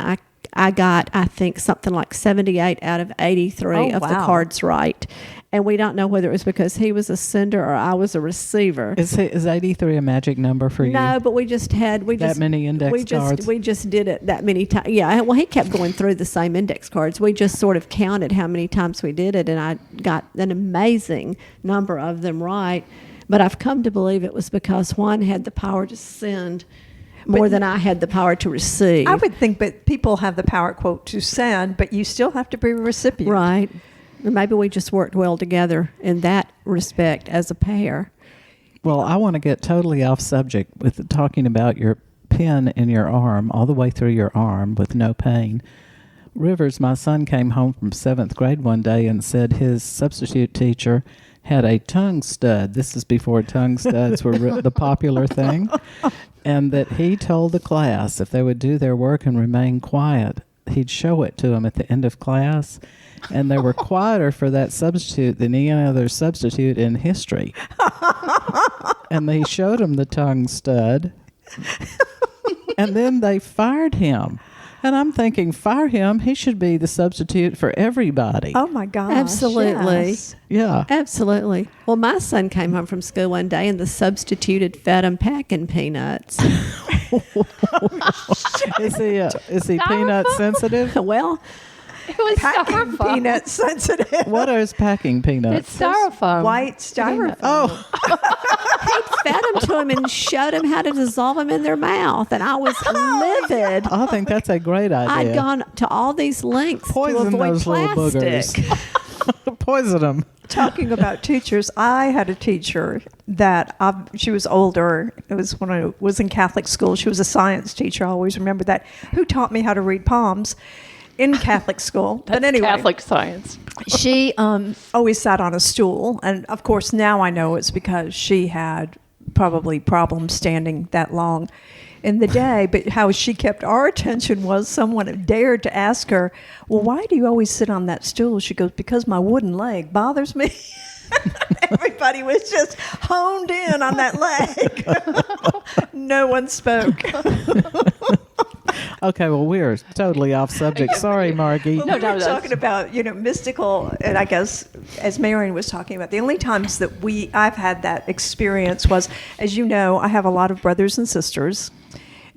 Speaker 2: I got, I think, something like 78 out of 83 of the
Speaker 4: wow.
Speaker 2: cards right. And we don't know whether it was because he was a sender or I was a receiver.
Speaker 1: Is 83 a magic number for you?
Speaker 2: No, but we just
Speaker 1: many index cards?
Speaker 2: We just did it that many times. Yeah, well, he kept going through the same index cards. We just sort of counted how many times we did it, and I got an amazing number of them right. But I've come to believe it was because Juan had the power to send more than I had the power to receive.
Speaker 4: I would think, but people have the power, quote, to send, but you still have to be a recipient.
Speaker 2: Right. Or maybe we just worked well together in that respect as a pair.
Speaker 1: Well, I want to get totally off subject with talking about your pin in your arm, all the way through your arm with no pain. Rivers, my son, came home from 7th grade one day and said his substitute teacher had a tongue stud. This is before tongue studs were the popular thing. And that he told the class if they would do their work and remain quiet, he'd show it to them at the end of class. And they were quieter for that substitute than any other substitute in history. And they showed him the tongue stud. And then they fired him. And I'm thinking, fire him. He should be the substitute for everybody.
Speaker 4: Oh my gosh.
Speaker 2: Absolutely.
Speaker 4: Yes.
Speaker 1: Yeah.
Speaker 2: Absolutely. Well, my son came home from school one day and the substituted fed him packing peanuts.
Speaker 1: Is he peanut sensitive?
Speaker 2: Well,
Speaker 3: It was
Speaker 4: Packing
Speaker 3: styrofoam.
Speaker 4: peanut sensitive.
Speaker 1: What is packing peanuts?
Speaker 3: It's styrofoam.
Speaker 4: White styrofoam.
Speaker 1: Oh,
Speaker 2: he fed them to him and showed him how to dissolve them in their mouth. And I was livid.
Speaker 1: I think that's a great idea.
Speaker 2: I'd gone to all these lengths
Speaker 1: Poison
Speaker 2: to avoid
Speaker 1: those little
Speaker 2: plastic.
Speaker 1: boogers. Poison them.
Speaker 4: Talking about teachers, I had a teacher that she was older. It was when I was in Catholic school. She was a science teacher. I always remember that. Who taught me how to read palms in Catholic school.
Speaker 3: That's
Speaker 4: but anyway,
Speaker 3: Catholic science.
Speaker 4: she always sat on a stool, and of course now I know it's because she had probably problems standing that long in the day. But how she kept our attention was someone dared to ask her, well, why do you always sit on that stool? She goes, because my wooden leg bothers me. Everybody was just honed in on that leg. No one spoke.
Speaker 1: Okay, well, we're totally off subject. Sorry, Margie.
Speaker 4: Well,
Speaker 3: No,
Speaker 4: we were
Speaker 3: that's-
Speaker 4: talking about, mystical, and I guess, as Marian was talking about, the only times that I've had that experience was, as you know, I have a lot of brothers and sisters,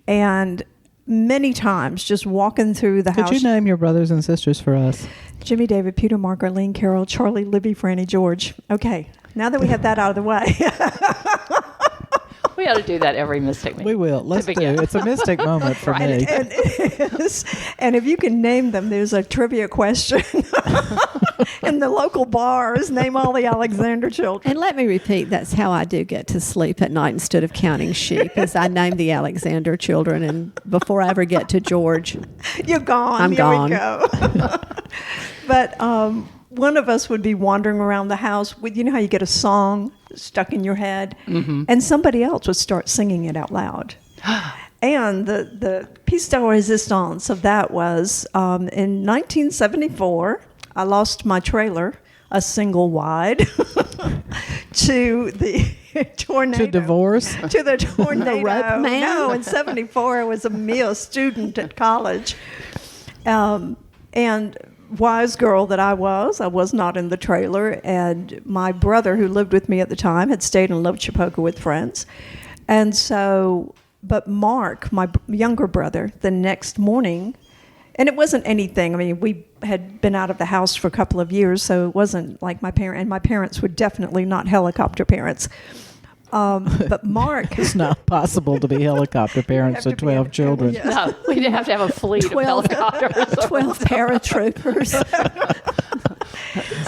Speaker 4: and many times just walking through the house.
Speaker 1: Could you name your brothers and sisters for us?
Speaker 4: Jimmy, David, Peter, Mark, Arlene, Carol, Charlie, Libby, Franny, George. Okay, now that we have that out of the way.
Speaker 3: We ought to do that every Mystic Meeting.
Speaker 1: We will. Let's do. It's a mystic moment for me.
Speaker 4: And it is. And if you can name them, there's a trivia question in the local bars. Name all the Alexander children.
Speaker 2: And let me repeat, that's how I do get to sleep at night instead of counting sheep, is I name the Alexander children, and before I ever get to George,
Speaker 4: You're gone.
Speaker 2: I'm
Speaker 4: Here
Speaker 2: gone.
Speaker 4: we go. But one of us would be wandering around the house with, how you get a song stuck in your head, and somebody else would start singing it out loud. And the piece de resistance of that was in 1974, I lost my trailer, a single wide, to the tornado.
Speaker 1: To divorce?
Speaker 4: To the tornado.
Speaker 2: rope man?
Speaker 4: No, in 74, I was a mere student at college. And wise girl that I was not in the trailer. And my brother, who lived with me at the time, had stayed in Love Chipoka with friends. And so, but Mark, my younger brother, the next morning, and it wasn't anything. I mean, we had been out of the house for a couple of years, so it wasn't like my parents were definitely not helicopter parents. But Mark,
Speaker 1: It's not possible to be helicopter parents
Speaker 4: have
Speaker 1: of
Speaker 4: to be
Speaker 1: 12 children.
Speaker 4: yeah.
Speaker 3: No, we didn't have to have a fleet of
Speaker 2: 12
Speaker 3: helicopters.
Speaker 2: 12 paratroopers.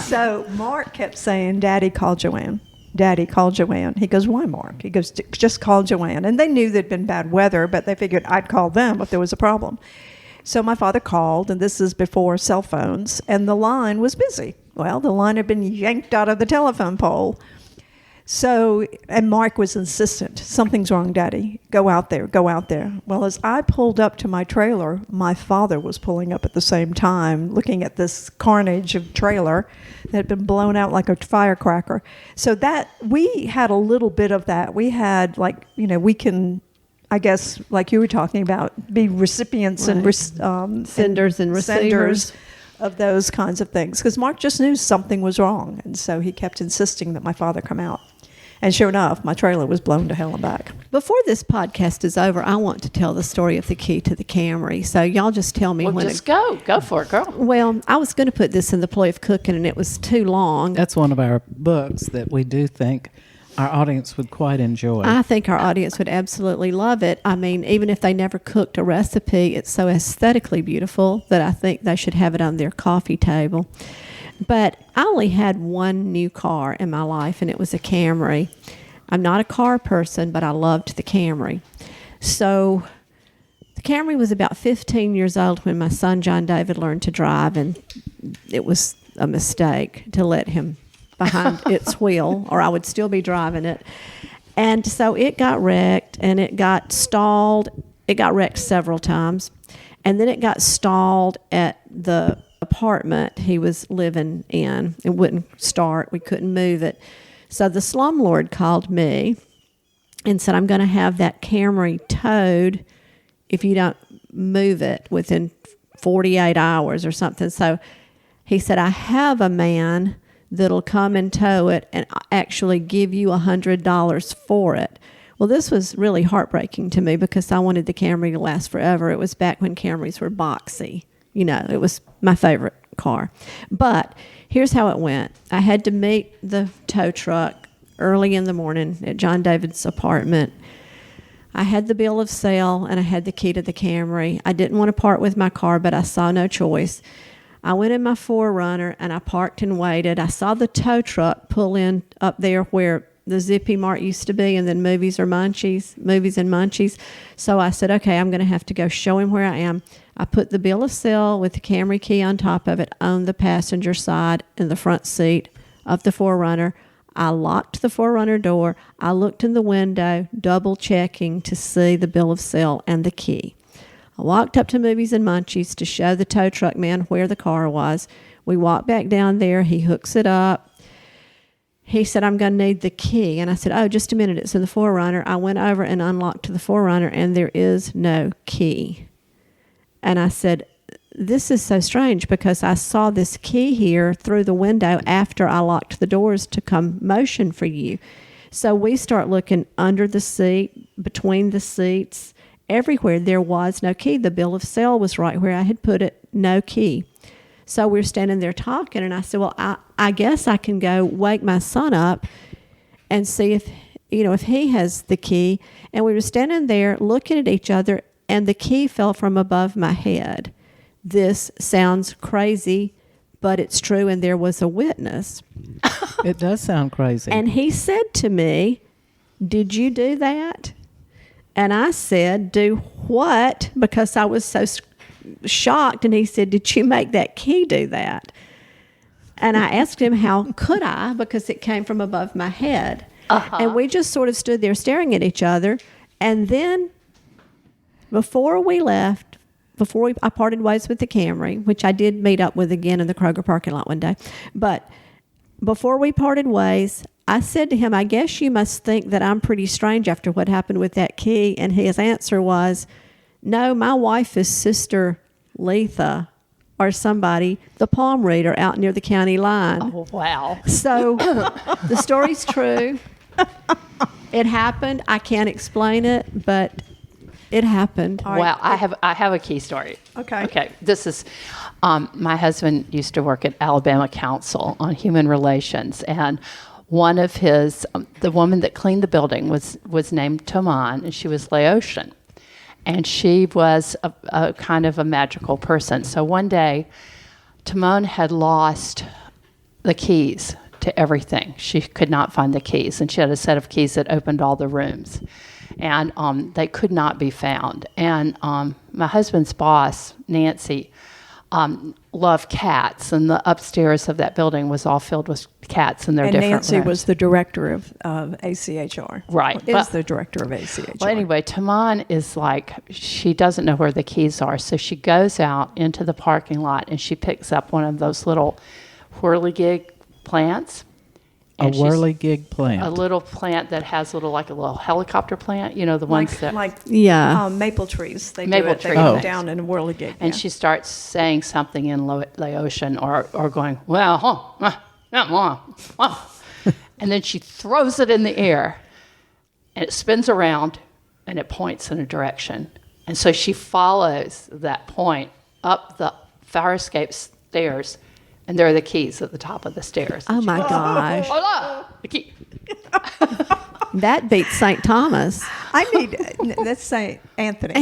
Speaker 4: So Mark kept saying, Daddy, call Joanne. Daddy, call Joanne. He goes, why, Mark? He goes, just call Joanne. And they knew there'd been bad weather, but they figured I'd call them if there was a problem. So my father called, and this is before cell phones, and the line was busy. Well, the line had been yanked out of the telephone pole. So, and Mark was insistent, something's wrong, Daddy. Go out there, go out there. Well, as I pulled up to my trailer, my father was pulling up at the same time, looking at this carnage of trailer that had been blown out like a firecracker. So that, we had a little bit of that. We had, we can, I guess, like you were talking about, be recipients and
Speaker 2: Senders and receivers.
Speaker 4: of those kinds of things. Because Mark just knew something was wrong. And so he kept insisting that my father come out. And sure enough, my trailer was blown to hell and back.
Speaker 2: Before this podcast is over, I want to tell the story of the key to the Camry. So y'all just tell me
Speaker 3: Well,
Speaker 2: when.
Speaker 3: just go for it, girl.
Speaker 2: Well, I was going to put this in the play of cooking, and it was too long.
Speaker 1: That's one of our books that we do think our audience would quite enjoy.
Speaker 2: I think our audience would absolutely love it. I mean, even if they never cooked a recipe, it's so aesthetically beautiful that I think they should have it on their coffee table. But I only had one new car in my life, and it was a Camry. I'm not a car person, but I loved the Camry. So the Camry was about 15 years old when my son John David learned to drive, and it was a mistake to let him behind its wheel, or I would still be driving it. And so it got wrecked, and it got stalled. It got wrecked several times. And then it got stalled at the apartment he was living in. It wouldn't start. We couldn't move it. So the slumlord called me and said, I'm going to have that Camry towed if you don't move it within 48 hours or something. So he said, I have a man that'll come and tow it and actually give you $100 for it. Well, this was really heartbreaking to me because I wanted the Camry to last forever. It was back when Camrys were boxy. You know, it was my favorite car. But here's how it went. I had to meet the tow truck early in the morning at John David's apartment. I had the bill of sale and I had the key to the Camry. I didn't want to part with my car, but I saw no choice. I went in my 4Runner and I parked and waited. I saw the tow truck pull in up there where the Zippy Mart used to be, and then Movies and Munchies. So I said, okay, I'm going to have to go show him where I am. I put the bill of sale with the Camry key on top of it on the passenger side in the front seat of the 4Runner. I locked the 4Runner door. I looked in the window, double checking to see the bill of sale and the key. I walked up to Movies and Munchies to show the tow truck man where the car was. We walked back down there. He hooks it up. He said, I'm going to need the key. And I said, oh, just a minute. It's in the 4Runner. I went over and unlocked the 4Runner, and there is no key. And I said, this is so strange because I saw this key here through the window after I locked the doors to come motion for you. So we start looking under the seat, between the seats, everywhere. There was no key. The bill of sale was right where I had put it, no key. So we're standing there talking, and I said, well, I guess I can go wake my son up and see if he has the key. And we were standing there looking at each other, and the key fell from above my head. This sounds crazy, but it's true, and there was a witness.
Speaker 1: It does sound crazy.
Speaker 2: And he said to me, did you do that? And I said, do what? Because I was so shocked. And he said, did you make that key do that? And I asked him, how could I? Because it came from above my head. And we just sort of stood there staring at each other. And then before we left, I parted ways with the Camry, which I did meet up with again in the Kroger parking lot one day. But before we parted ways, I said to him, I guess you must think that I'm pretty strange after what happened with that key. And his answer was, no, my wife is Sister Letha or somebody, the palm reader out near the county line.
Speaker 3: Oh, wow.
Speaker 2: So the story's true. It happened. I can't explain it, but it happened.
Speaker 3: Wow, I have a key story. Okay. This is my husband used to work at Alabama Council on Human Relations, and one of his the woman that cleaned the building was named Taman, and she was Laotian, and she was a kind of a magical person. So one day, Taman had lost the keys to everything. She could not find the keys, and she had a set of keys that opened all the rooms. And they could not be found. And my husband's boss, Nancy, loved cats, and the upstairs of that building was all filled with cats in their different rooms.
Speaker 4: And Nancy was the director of ACHR.
Speaker 3: Right.
Speaker 4: Is the director of ACHR.
Speaker 3: Well, anyway, Taman is like, she doesn't know where the keys are, so she goes out into the parking lot, and she picks up one of those little whirligig plants.
Speaker 1: A whirligig plant.
Speaker 3: A little plant that has a little helicopter plant, the ones that...
Speaker 4: maple trees. They
Speaker 3: maple
Speaker 4: do it.
Speaker 3: trees.
Speaker 4: They go down in a whirligig.
Speaker 3: And she starts saying something in Laotian or going, and then she throws it in the air, and it spins around, and it points in a direction. And so she follows that point up the fire escape stairs, and there are the keys at the top of the stairs.
Speaker 2: Oh, my gosh.
Speaker 3: Hola! The key.
Speaker 2: That beats St. Thomas.
Speaker 4: Let's say Anthony.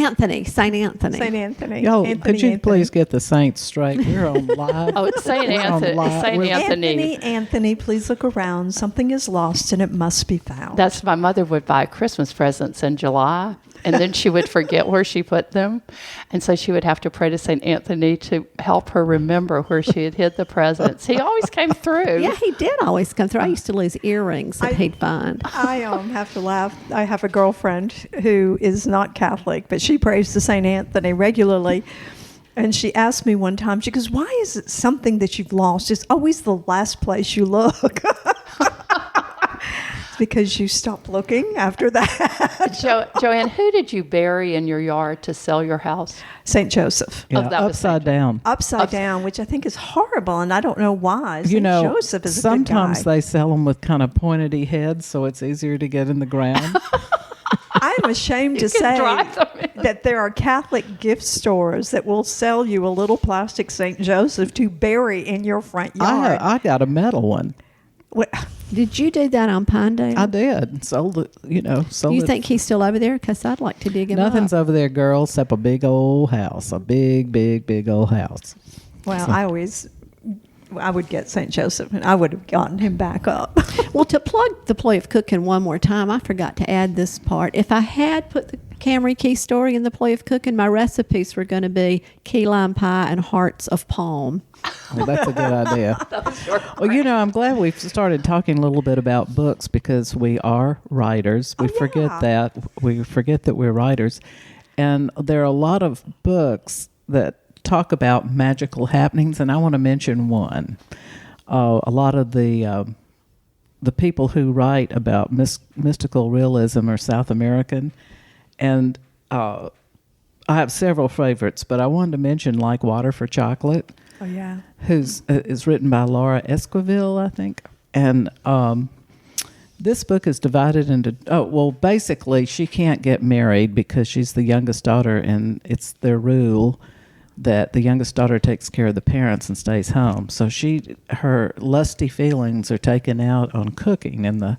Speaker 2: St. Anthony.
Speaker 4: St. Anthony.
Speaker 1: Yo,
Speaker 4: Anthony,
Speaker 1: could you
Speaker 4: Anthony.
Speaker 1: please get the saints straight? We're on live.
Speaker 3: Oh, it's St. Anthony.
Speaker 4: Anthony, please look around. Something is lost and it must be found.
Speaker 3: That's my mother would buy Christmas presents in July, and then she would forget where she put them. And so she would have to pray to St. Anthony to help her remember where she had hid the presents. He always came through.
Speaker 2: Yeah, he did always come through. I used to lose earrings that he'd find.
Speaker 4: I have to laugh. I have a girlfriend who is not Catholic, but she prays to St. Anthony regularly. And she asked me one time, she goes, why is it something that you've lost is always the last place you look? because you stopped looking after that.
Speaker 3: Joanne, who did you bury in your yard to sell your house?
Speaker 4: St. Joseph.
Speaker 1: Yeah,
Speaker 3: that was
Speaker 1: upside down.
Speaker 4: Upside down, which I think is horrible, and I don't know why. St. Joseph is a good
Speaker 1: sometimes
Speaker 4: guy.
Speaker 1: they sell them with kind of pointy heads, so it's easier to get in the ground.
Speaker 4: I'm ashamed to
Speaker 3: can
Speaker 4: say
Speaker 3: drive them in.
Speaker 4: that there are Catholic gift stores that will sell you a little plastic St. Joseph to bury in your front yard.
Speaker 1: I got a metal one.
Speaker 4: What-
Speaker 2: Did you do that on Pinedale?
Speaker 1: I did. Sold it, sold
Speaker 2: You
Speaker 1: it.
Speaker 2: think he's still over there? Because I'd like to dig him
Speaker 1: Nothing's
Speaker 2: up.
Speaker 1: over there, girl, except a big old house. A big, big, big old house.
Speaker 4: Well,
Speaker 1: So-
Speaker 4: I would get St. Joseph, and I would have gotten him back up.
Speaker 2: Well, to plug the ploy of cooking one more time, I forgot to add this part. If I had put the Camry key story in the ploy of cooking, my recipes were going to be key lime pie and hearts of palm.
Speaker 1: Well, that's a good idea. Well, I'm glad we've started talking a little bit about books because we are writers. We forget
Speaker 4: yeah.
Speaker 1: that. We forget that we're writers. And there are a lot of books that talk about magical happenings, and I want to mention one. A lot of the people who write about mystical realism are South American, and I have several favorites, but I wanted to mention Like Water for Chocolate,
Speaker 4: Oh, yeah.
Speaker 1: who's is written by Laura Esquivel, I think. And this book is divided into, basically she can't get married because she's the youngest daughter, and it's their rule that the youngest daughter takes care of the parents and stays home. So her lusty feelings are taken out on cooking, and the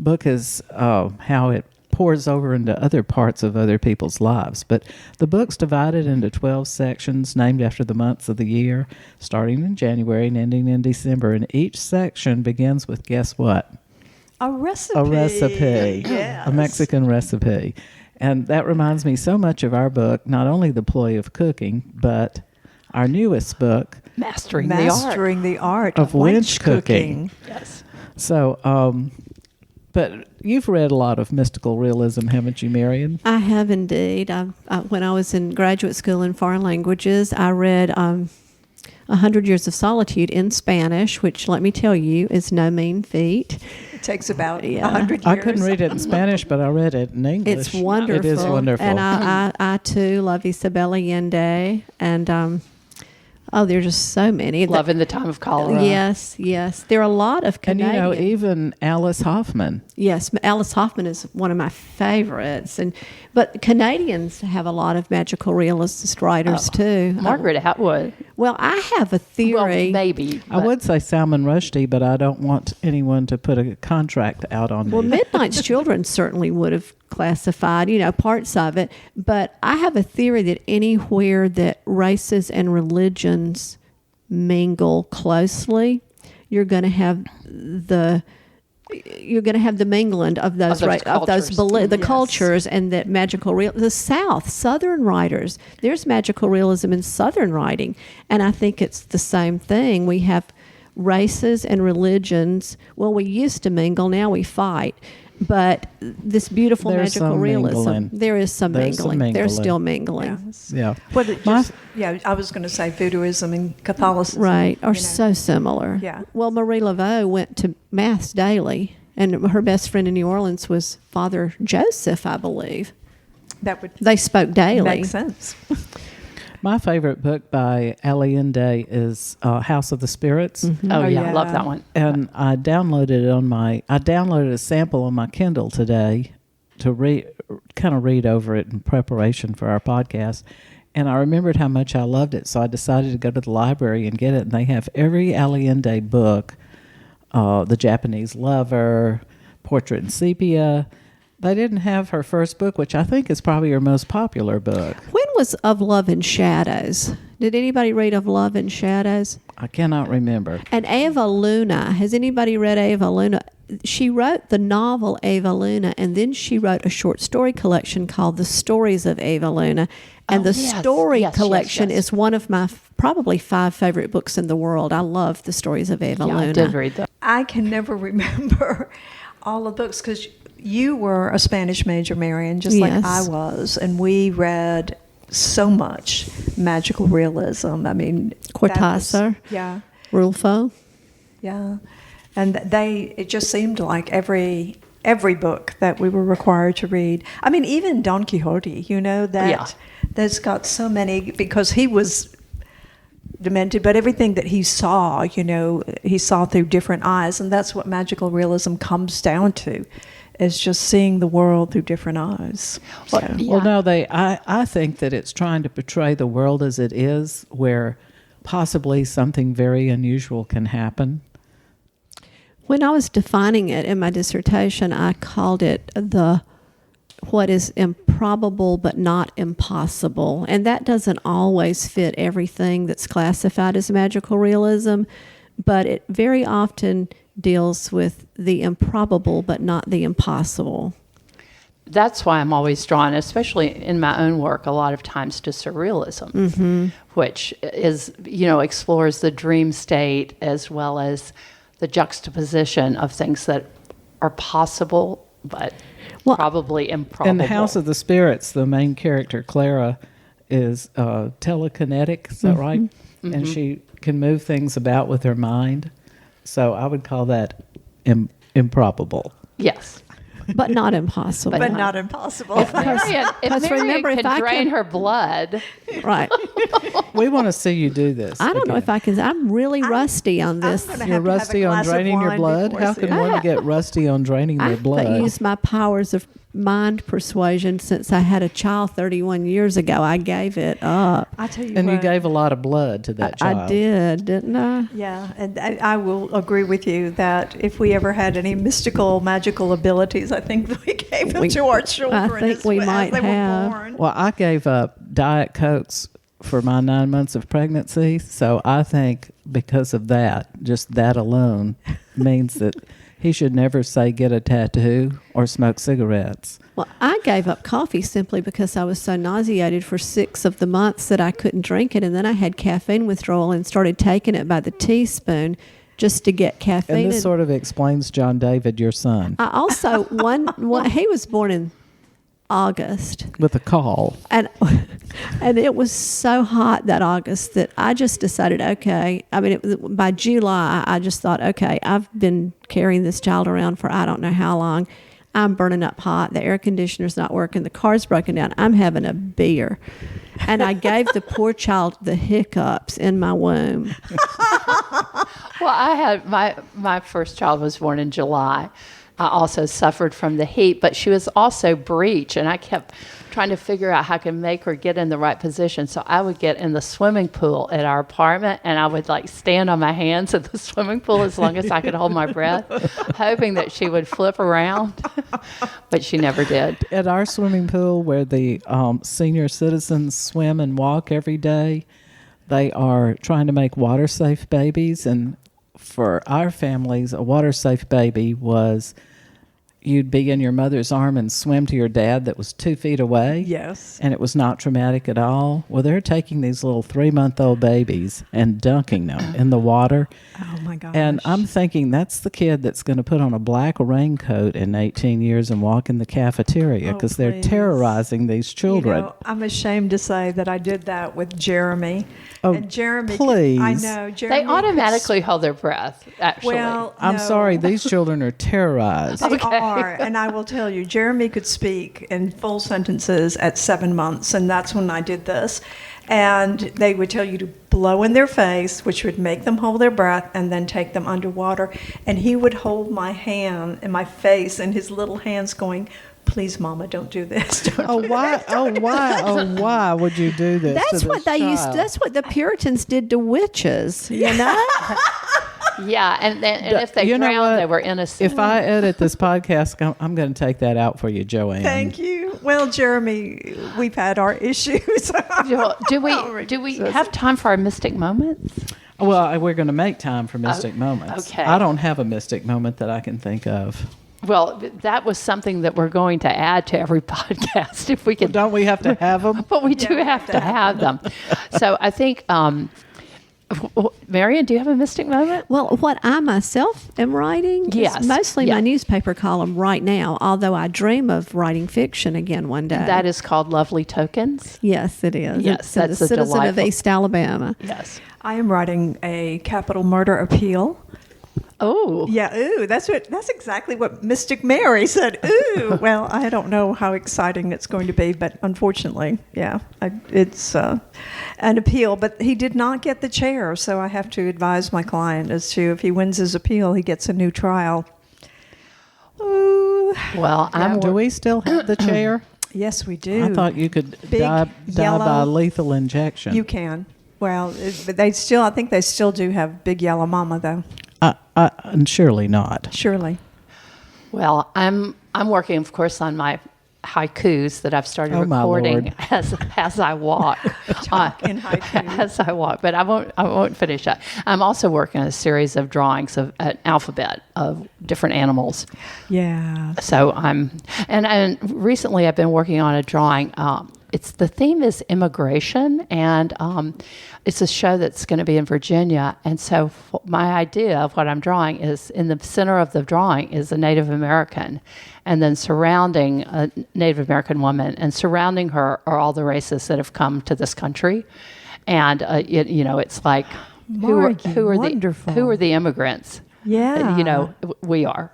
Speaker 1: book is how it pours over into other parts of other people's lives. But the book's divided into 12 sections named after the months of the year, starting in January and ending in December. And each section begins with, guess what?
Speaker 4: A recipe.
Speaker 1: A recipe.
Speaker 4: Yes.
Speaker 1: A Mexican recipe. And that reminds me so much of our book, not only The Ploy of Cooking, but our newest book,
Speaker 3: Mastering
Speaker 4: the art
Speaker 1: of wench cooking.
Speaker 3: Yes.
Speaker 1: So, but you've read a lot of mystical realism, haven't you, Marian?
Speaker 2: I have indeed. When I was in graduate school in foreign languages, I read 100 Years of Solitude in Spanish, which, let me tell you, is no mean feat.
Speaker 4: It takes about
Speaker 2: Yeah.
Speaker 4: 100 years.
Speaker 1: I couldn't read it in Spanish, but I read it in English.
Speaker 2: It's wonderful.
Speaker 1: It is wonderful.
Speaker 2: And I too love Isabel Allende. And, there's just so many.
Speaker 3: Love in the Time of Cholera.
Speaker 2: Yes. There are a lot of
Speaker 1: and
Speaker 2: Canadian.
Speaker 1: even Alice Hoffman.
Speaker 2: Yes, Alice Hoffman is one of my favorites, but Canadians have a lot of magical realist writers too.
Speaker 3: Margaret Atwood.
Speaker 2: Well, I have a theory.
Speaker 3: Well, maybe.
Speaker 1: I would say Salman Rushdie, but I don't want anyone to put a contract out on
Speaker 2: Well,
Speaker 1: me.
Speaker 2: Midnight's Children certainly would have classified, parts of it. But I have a theory that anywhere that races and religions mingle closely, you're going to have the mingling of those
Speaker 3: cultures.
Speaker 2: the
Speaker 4: Yes.
Speaker 2: cultures, and that magical the Southern writers. There's magical realism in Southern writing, and I think it's the same thing. We have races and religions. Well, we used to mingle, now we fight. But this beautiful
Speaker 1: There's
Speaker 2: magical
Speaker 1: some
Speaker 2: realism,
Speaker 1: mingling.
Speaker 2: there is some
Speaker 1: There's some
Speaker 2: mingling. There's
Speaker 1: mingling.
Speaker 2: still mingling.
Speaker 4: Yes.
Speaker 1: Yeah.
Speaker 4: Well, I was going to say Voodooism and Catholicism.
Speaker 2: Right, are
Speaker 4: you know.
Speaker 2: so similar.
Speaker 4: Yeah.
Speaker 2: Well, Marie Laveau went to Mass daily, and her best friend in New Orleans was Father Joseph, I believe.
Speaker 4: That would
Speaker 2: They spoke daily.
Speaker 4: make sense.
Speaker 1: My favorite book by Allende is House of the Spirits.
Speaker 3: Oh, yeah.
Speaker 4: yeah.
Speaker 3: Love that one.
Speaker 1: And I downloaded a sample on my Kindle today to read over it in preparation for our podcast. And I remembered how much I loved it, so I decided to go to the library and get it. And they have every Allende book, The Japanese Lover, Portrait in Sepia. They didn't have her first book, which I think is probably her most popular book.
Speaker 2: When was Of Love and Shadows? Did anybody read Of Love and Shadows?
Speaker 1: I cannot remember.
Speaker 2: And Eva Luna. Has anybody read Eva Luna? She wrote the novel Eva Luna, and then she wrote a short story collection called The Stories of Eva Luna. And the story collection is one of my probably 5 favorite books in the world. I love The Stories of Eva Luna.
Speaker 3: I did read that.
Speaker 4: I can never remember all the books because you were a Spanish major, Marian, just like
Speaker 2: Yes.
Speaker 4: I was, and we read so much magical realism. I mean,
Speaker 2: Cortázar.
Speaker 4: Yeah,
Speaker 2: Rulfo.
Speaker 4: yeah, and it just seemed like every every book that we were required to read. I mean, even Don Quixote, that's got so many, because he was demented, but everything that he saw, he saw through different eyes, and that's what magical realism comes down to, is just seeing the world through different eyes.
Speaker 1: Well, no, I think that it's trying to portray the world as it is, where possibly something very unusual can happen.
Speaker 2: When I was defining it in my dissertation, I called it what is improbable but not impossible. And that doesn't always fit everything that's classified as magical realism, but it very often deals with the improbable but not the impossible.
Speaker 3: That's why I'm always drawn, especially in my own work, a lot of times to surrealism, which is, explores the dream state as well as the juxtaposition of things that are possible but probably improbable.
Speaker 1: In the House of the Spirits, the main character, Clara, is telekinetic, is that right? And she can move things about with her mind. So I would call that improbable.
Speaker 3: Yes.
Speaker 2: But not impossible.
Speaker 4: But not impossible.
Speaker 3: If Marian
Speaker 2: remember, if I
Speaker 3: can drain
Speaker 2: can-
Speaker 3: her blood,
Speaker 2: Right.
Speaker 1: We want to see you do this.
Speaker 2: I don't know
Speaker 1: again.
Speaker 2: if I can. I'm really rusty on this.
Speaker 4: I'm gonna
Speaker 1: You're
Speaker 4: have to have a
Speaker 1: rusty on
Speaker 4: glass of
Speaker 1: draining your
Speaker 4: wine
Speaker 1: blood?
Speaker 4: before I
Speaker 1: How
Speaker 4: see
Speaker 1: can
Speaker 4: it.
Speaker 1: one get rusty on draining their
Speaker 2: I've
Speaker 1: blood?
Speaker 2: used my powers of mind persuasion since I had a child 31 years ago. I gave it up.
Speaker 4: I tell you
Speaker 1: And you
Speaker 4: what,
Speaker 1: gave a lot of blood to that child.
Speaker 2: I did, didn't I?
Speaker 4: Yeah, and I will agree with you that if we ever had any mystical, magical abilities, I think we gave them to our children.
Speaker 2: I think we might
Speaker 4: they
Speaker 2: have.
Speaker 4: were born.
Speaker 1: Well, I gave up Diet Cokes for my 9 months of pregnancy, so I think because of that, just that alone, means that he should never say get a tattoo or smoke cigarettes.
Speaker 2: Well, I gave up coffee simply because I was so nauseated for 6 of the months that I couldn't drink it, and then I had caffeine withdrawal and started taking it by the teaspoon just to get caffeine.
Speaker 1: And this sort of explains John David, your son,
Speaker 2: I also he was born in August,
Speaker 1: with a call.
Speaker 2: and it was so hot that August that I just decided, okay. I mean, by July, I just thought, okay, I've been carrying this child around for I don't know how long. I'm burning up hot. The air conditioner's not working. The car's broken down. I'm having a beer. And I gave the poor child the hiccups in my womb.
Speaker 3: well, I had my first child was born in July. I also suffered from the heat, but she was also breech, and I kept trying to figure out how I could make her get in the right position. So I would get in the swimming pool at our apartment, and I would stand on my hands at the swimming pool as long as I could hold my breath, hoping that she would flip around, but she never did.
Speaker 1: At our swimming pool, where the senior citizens swim and walk every day, they are trying to make water-safe babies, and for our families, a water-safe baby was you'd be in your mother's arm and swim to your dad that was 2 feet away.
Speaker 4: Yes.
Speaker 1: And it was not traumatic at all. Well, they're taking these little 3-month-old babies and dunking them in the water.
Speaker 4: Oh, my gosh.
Speaker 1: And I'm thinking that's the kid that's going to put on a black raincoat in 18 years and walk in the cafeteria because they're
Speaker 4: please.
Speaker 1: terrorizing these children.
Speaker 4: I'm ashamed to say that I did that with Jeremy.
Speaker 1: Oh,
Speaker 4: and Jeremy,
Speaker 1: please.
Speaker 4: I know. Jeremy
Speaker 3: They automatically hold their breath, actually.
Speaker 4: Well,
Speaker 1: I'm
Speaker 4: no.
Speaker 1: sorry, these children are terrorized.
Speaker 4: They are, and I will tell you, Jeremy could speak in full sentences at 7 months, and that's when I did this. And they would tell you to blow in their face, which would make them hold their breath, and then take them underwater. And he would hold my hand and my face in his little hands going, please, Mama, don't do this. Don't
Speaker 1: Why would you do this?
Speaker 2: That's
Speaker 1: to
Speaker 2: what
Speaker 1: this
Speaker 2: they used.
Speaker 1: child?
Speaker 2: That's what the Puritans did to witches. You know.
Speaker 3: Yeah, and if they
Speaker 1: You know
Speaker 3: drowned,
Speaker 1: what?
Speaker 3: they were innocent.
Speaker 1: If I edit this podcast, I'm going to take that out for you, Joanne.
Speaker 4: Thank you. Well, Jeremy, we've had our issues.
Speaker 3: Do we have time for our mystic moments?
Speaker 1: Well, we're going to make time for mystic moments.
Speaker 3: okay.
Speaker 1: I don't have a mystic moment that I can think of.
Speaker 3: Well, that was something that we're going to add to every podcast if we could.
Speaker 1: Don't we have to have them?
Speaker 3: But we do have to have them. So I think, Marian, do you have a mystic moment?
Speaker 2: Well, what I myself am writing
Speaker 3: Yes.
Speaker 2: is mostly
Speaker 3: Yeah.
Speaker 2: my newspaper column right now, although I dream of writing fiction again one day.
Speaker 3: That is called Lovely Tokens.
Speaker 2: Yes, it is.
Speaker 3: Yes,
Speaker 2: It's
Speaker 3: that's
Speaker 2: the
Speaker 3: a
Speaker 2: citizen of
Speaker 3: delightful-
Speaker 2: East Alabama.
Speaker 3: Yes.
Speaker 4: I am writing a capital murder appeal.
Speaker 3: Oh,
Speaker 4: Yeah, ooh, that's exactly what Mystic Mary said. Ooh, well, I don't know how exciting it's going to be, but unfortunately, yeah, it's an appeal. But he did not get the chair, so I have to advise my client as to if he wins his appeal, he gets a new trial. Ooh,
Speaker 3: well,
Speaker 1: Do we still have the chair?
Speaker 4: yes, we do.
Speaker 1: I thought you could
Speaker 4: Big
Speaker 1: die by
Speaker 4: yellow-
Speaker 1: lethal injection.
Speaker 4: You can. Well, but I think they still do have Big Yellow Mama, though.
Speaker 1: And surely not.
Speaker 4: Surely.
Speaker 3: Well, I'm working, of course, on my haikus that I've started
Speaker 1: Oh, my
Speaker 3: recording
Speaker 1: Lord.
Speaker 3: as I walk.
Speaker 4: in haiku.
Speaker 3: As I walk, but I won't finish that. I'm also working on a series of drawings of an alphabet of different animals.
Speaker 4: Yeah.
Speaker 3: So and recently I've been working on a drawing. The theme is immigration, and it's a show that's going to be in Virginia. And so my idea of what I'm drawing is in the center of the drawing is a Native American, and then surrounding a Native American woman, and surrounding her are all the races that have come to this country. And it's like
Speaker 4: Margie,
Speaker 3: who
Speaker 4: wonderful.
Speaker 3: are the immigrants?
Speaker 4: Yeah.
Speaker 3: We are.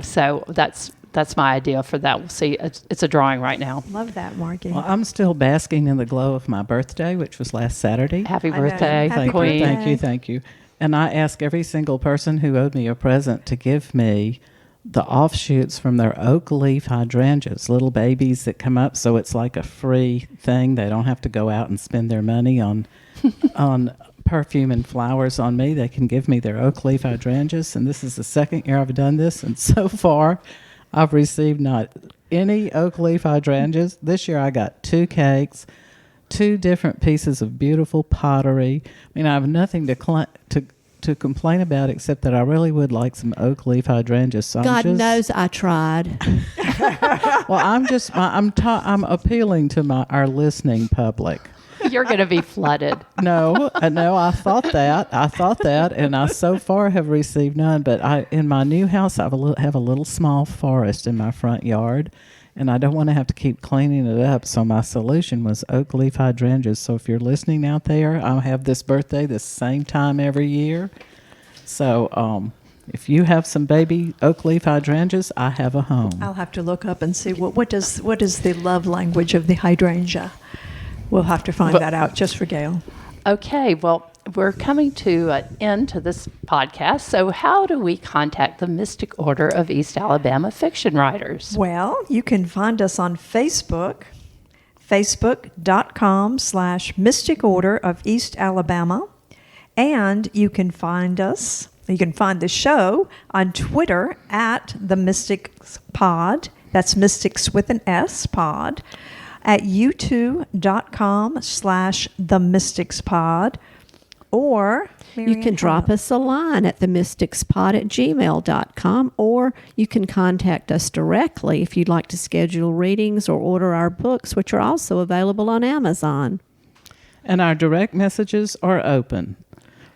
Speaker 3: So that's my idea for that. We'll see. It's a drawing right now.
Speaker 4: Love that, Margie.
Speaker 1: Well, I'm still basking in the glow of my birthday, which was last Saturday.
Speaker 3: Happy
Speaker 4: I know.
Speaker 3: birthday,
Speaker 4: Happy
Speaker 3: Queen.
Speaker 4: birthday.
Speaker 1: Thank you. And I ask every single person who owed me a present to give me the offshoots from their oak leaf hydrangeas, little babies that come up. So it's like a free thing. They don't have to go out and spend their money on perfume and flowers on me. They can give me their oak leaf hydrangeas. And this is the second year I've done this. And so far, I've received not any oak leaf hydrangeas. This year I got 2 cakes, 2 different pieces of beautiful pottery. I mean, I have nothing to complain about except that I really would like some oak leaf hydrangeas. So
Speaker 2: God knows I tried.
Speaker 1: Well, I'm appealing to our listening public.
Speaker 3: You're going to be flooded.
Speaker 1: No, I thought that, and I so far have received none. But in my new house, I have a little small forest in my front yard, and I don't want to have to keep cleaning it up. So my solution was oak leaf hydrangeas. So if you're listening out there, I have this birthday the same time every year. So if you have some baby oak leaf hydrangeas, I have a home.
Speaker 4: I'll have to look up and see what is the love language of the hydrangea. We'll have to find that out just for Gail.
Speaker 3: Okay, well, we're coming to an end to this podcast. So how do we contact the Mystic Order of East Alabama Fiction Writers?
Speaker 4: Well, you can find us on Facebook, facebook.com/Mystic Order of East Alabama. And you can find the show on Twitter at the Mystics Pod. That's Mystics with an S, Pod. At youtube.com/themysticspod, or
Speaker 2: You can drop us a line at themysticspod@gmail.com, or you can contact us directly if you'd like to schedule readings or order our books, which are also available on Amazon.
Speaker 1: And our direct messages are open.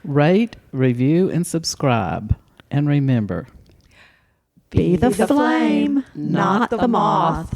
Speaker 1: Rate, review, and subscribe. And remember,
Speaker 2: Be the flame, not the moth.